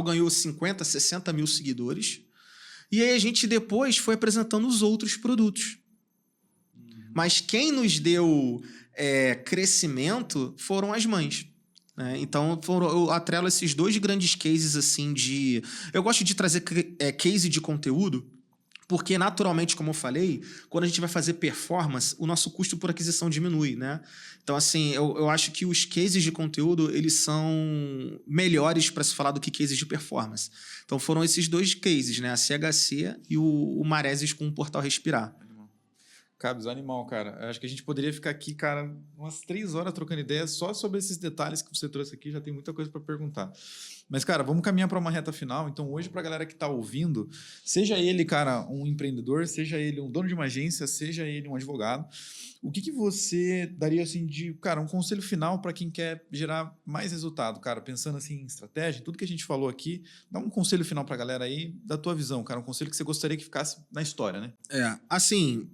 B: ganhou 50, 60 mil seguidores, e aí a gente depois foi apresentando os outros produtos. Mas quem nos deu crescimento foram as mães. Né? Então, eu atrelo esses 2 grandes cases assim de... Eu gosto de trazer case de conteúdo, porque naturalmente, como eu falei, quando a gente vai fazer performance, o nosso custo por aquisição diminui, né? Então, assim, eu acho que os cases de conteúdo, eles são melhores para se falar do que cases de performance. Então, foram esses 2 cases, né? A CHC e o Maresis com o Portal Respirar.
A: Cabos, animal, cara. Acho que a gente poderia ficar aqui, cara, umas 3 horas trocando ideias só sobre esses detalhes que você trouxe aqui. Já tem muita coisa para perguntar. Mas, cara, vamos caminhar para uma reta final. Então, hoje, para a galera que está ouvindo, seja ele, cara, um empreendedor, seja ele um dono de uma agência, seja ele um advogado, o que você daria, assim, de, cara, um conselho final para quem quer gerar mais resultado, cara? Pensando, assim, em estratégia, tudo que a gente falou aqui, dá um conselho final para a galera aí, da tua visão, cara. Um conselho que você gostaria que ficasse na história, né?
B: Assim,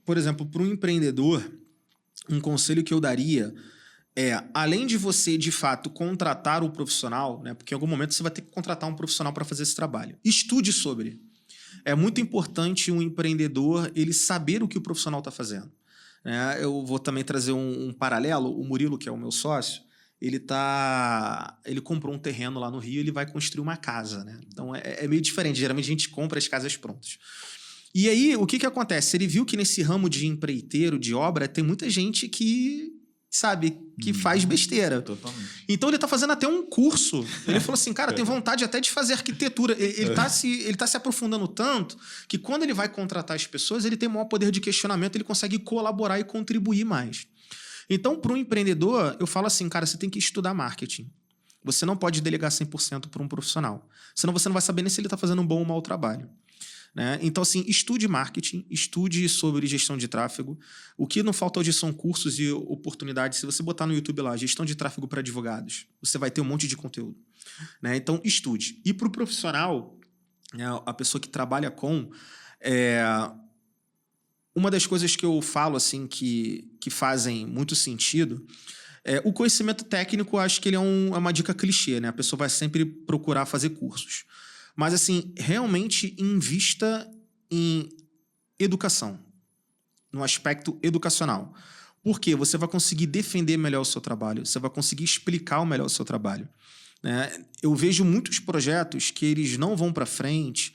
B: por exemplo, para um empreendedor, um conselho que eu daria além de você, de fato, contratar o profissional, né? Porque em algum momento você vai ter que contratar um profissional para fazer esse trabalho. Estude sobre. É muito importante um empreendedor ele saber o que o profissional está fazendo. Eu vou também trazer um paralelo. O Murilo, que é o meu sócio, ele comprou um terreno lá no Rio e ele vai construir uma casa, né? Então é meio diferente. Geralmente a gente compra as casas prontas. E aí, o que acontece? Ele viu que nesse ramo de empreiteiro, de obra, tem muita gente que faz besteira.
A: Totalmente.
B: Então ele tá fazendo até um curso. Ele falou assim, cara, tem vontade até de fazer arquitetura. Ele tá se aprofundando tanto que quando ele vai contratar as pessoas, ele tem maior poder de questionamento, ele consegue colaborar e contribuir mais. Então, para um empreendedor, eu falo assim, cara, você tem que estudar marketing. Você não pode delegar 100% para um profissional. Senão você não vai saber nem se ele está fazendo um bom ou mau trabalho. Né? Então, assim, estude marketing, estude sobre gestão de tráfego. O que não falta hoje são cursos e oportunidades. Se você botar no YouTube lá, gestão de tráfego para advogados, você vai ter um monte de conteúdo. Né? Então, estude. E para o profissional, né, a pessoa que trabalha com... uma das coisas que eu falo assim, que fazem muito sentido... o conhecimento técnico, acho que ele é uma dica clichê. Né? A pessoa vai sempre procurar fazer cursos. Mas, assim, realmente invista em educação, no aspecto educacional. Por quê? Você vai conseguir defender melhor o seu trabalho, você vai conseguir explicar melhor o seu trabalho. Né? Eu vejo muitos projetos que eles não vão para frente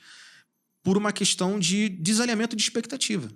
B: por uma questão de desalinhamento de expectativa.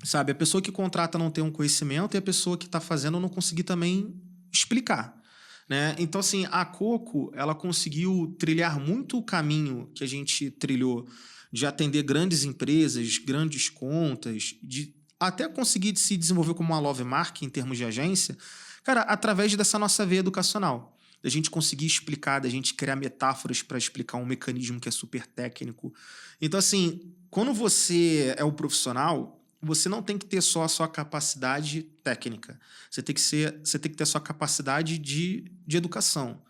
B: Sabe? A pessoa que contrata não tem um conhecimento e a pessoa que está fazendo não conseguir também explicar. Né? Então, assim, a Coco, ela conseguiu trilhar muito o caminho que a gente trilhou de atender grandes empresas, grandes contas, de até conseguir se desenvolver como uma love mark em termos de agência, cara, através dessa nossa veia educacional. Da gente conseguir explicar, da gente criar metáforas para explicar um mecanismo que é super técnico. Então, assim, quando você é o profissional... Você não tem que ter só a sua capacidade técnica. Você tem que ter a sua capacidade de educação.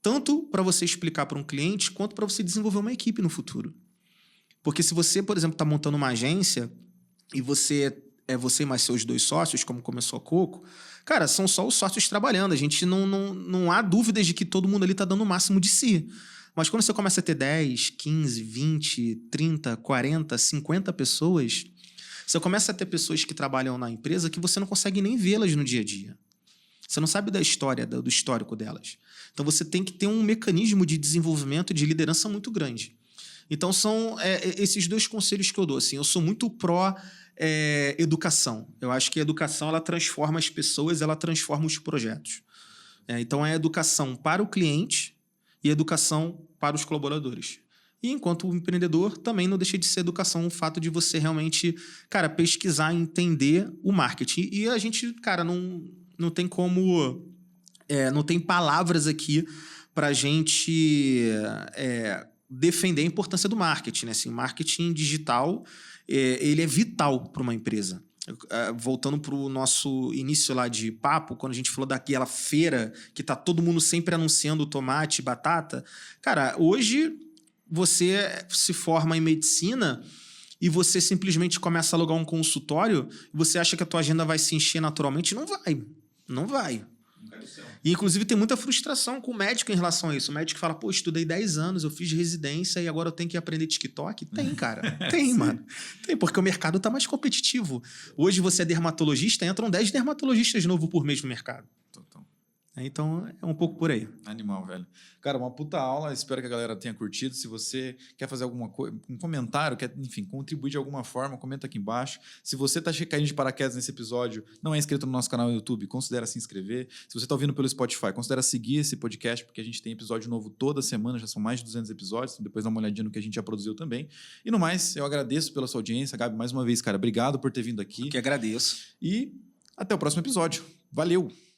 B: Tanto para você explicar para um cliente, quanto para você desenvolver uma equipe no futuro. Porque se você, por exemplo, está montando uma agência e você e mais seus 2 sócios, como começou a Coco, cara, são só os sócios trabalhando. A gente não há dúvidas de que todo mundo ali está dando o máximo de si. Mas quando você começa a ter 10, 15, 20, 30, 40, 50 pessoas... Você começa a ter pessoas que trabalham na empresa que você não consegue nem vê-las no dia a dia. Você não sabe da história, do histórico delas. Então, você tem que ter um mecanismo de desenvolvimento e de liderança muito grande. Então, são esses 2 conselhos que eu dou. Assim, eu sou muito pró-educação. Eu acho que a educação ela transforma as pessoas, ela transforma os projetos. Então, é educação para o cliente e educação para os colaboradores. E enquanto empreendedor, também não deixa de ser educação o fato de você realmente, cara, pesquisar e entender o marketing. E a gente, cara, não tem como... não tem palavras aqui pra gente defender a importância do marketing. Né? Assim, marketing digital, ele é vital para uma empresa. Voltando para o nosso início lá de papo, quando a gente falou daquela feira que tá todo mundo sempre anunciando tomate, batata. Cara, hoje... Você se forma em medicina e você simplesmente começa a alugar um consultório e você acha que a tua agenda vai se encher naturalmente? Não vai. Não vai. E, inclusive, tem muita frustração com o médico em relação a isso. O médico fala, pô, estudei 10 anos, eu fiz residência e agora eu tenho que aprender TikTok? Tem, cara. Tem, mano. Tem, porque o mercado tá mais competitivo. Hoje você é dermatologista, entram 10 dermatologistas novos por mês no mercado.
A: Total.
B: Então, é um pouco por aí.
A: Animal, velho. Cara, uma puta aula. Espero que a galera tenha curtido. Se você quer fazer alguma coisa, um comentário, quer, enfim, contribuir de alguma forma, comenta aqui embaixo. Se você tá caindo de paraquedas nesse episódio, não é inscrito no nosso canal no YouTube, considera se inscrever. Se você tá ouvindo pelo Spotify, considera seguir esse podcast, porque a gente tem episódio novo toda semana, já são mais de 200 episódios. Então depois dá uma olhadinha no que a gente já produziu também. E no mais, eu agradeço pela sua audiência. Gabi, mais uma vez, cara, obrigado por ter vindo aqui.
B: Que agradeço.
A: E até o próximo episódio. Valeu!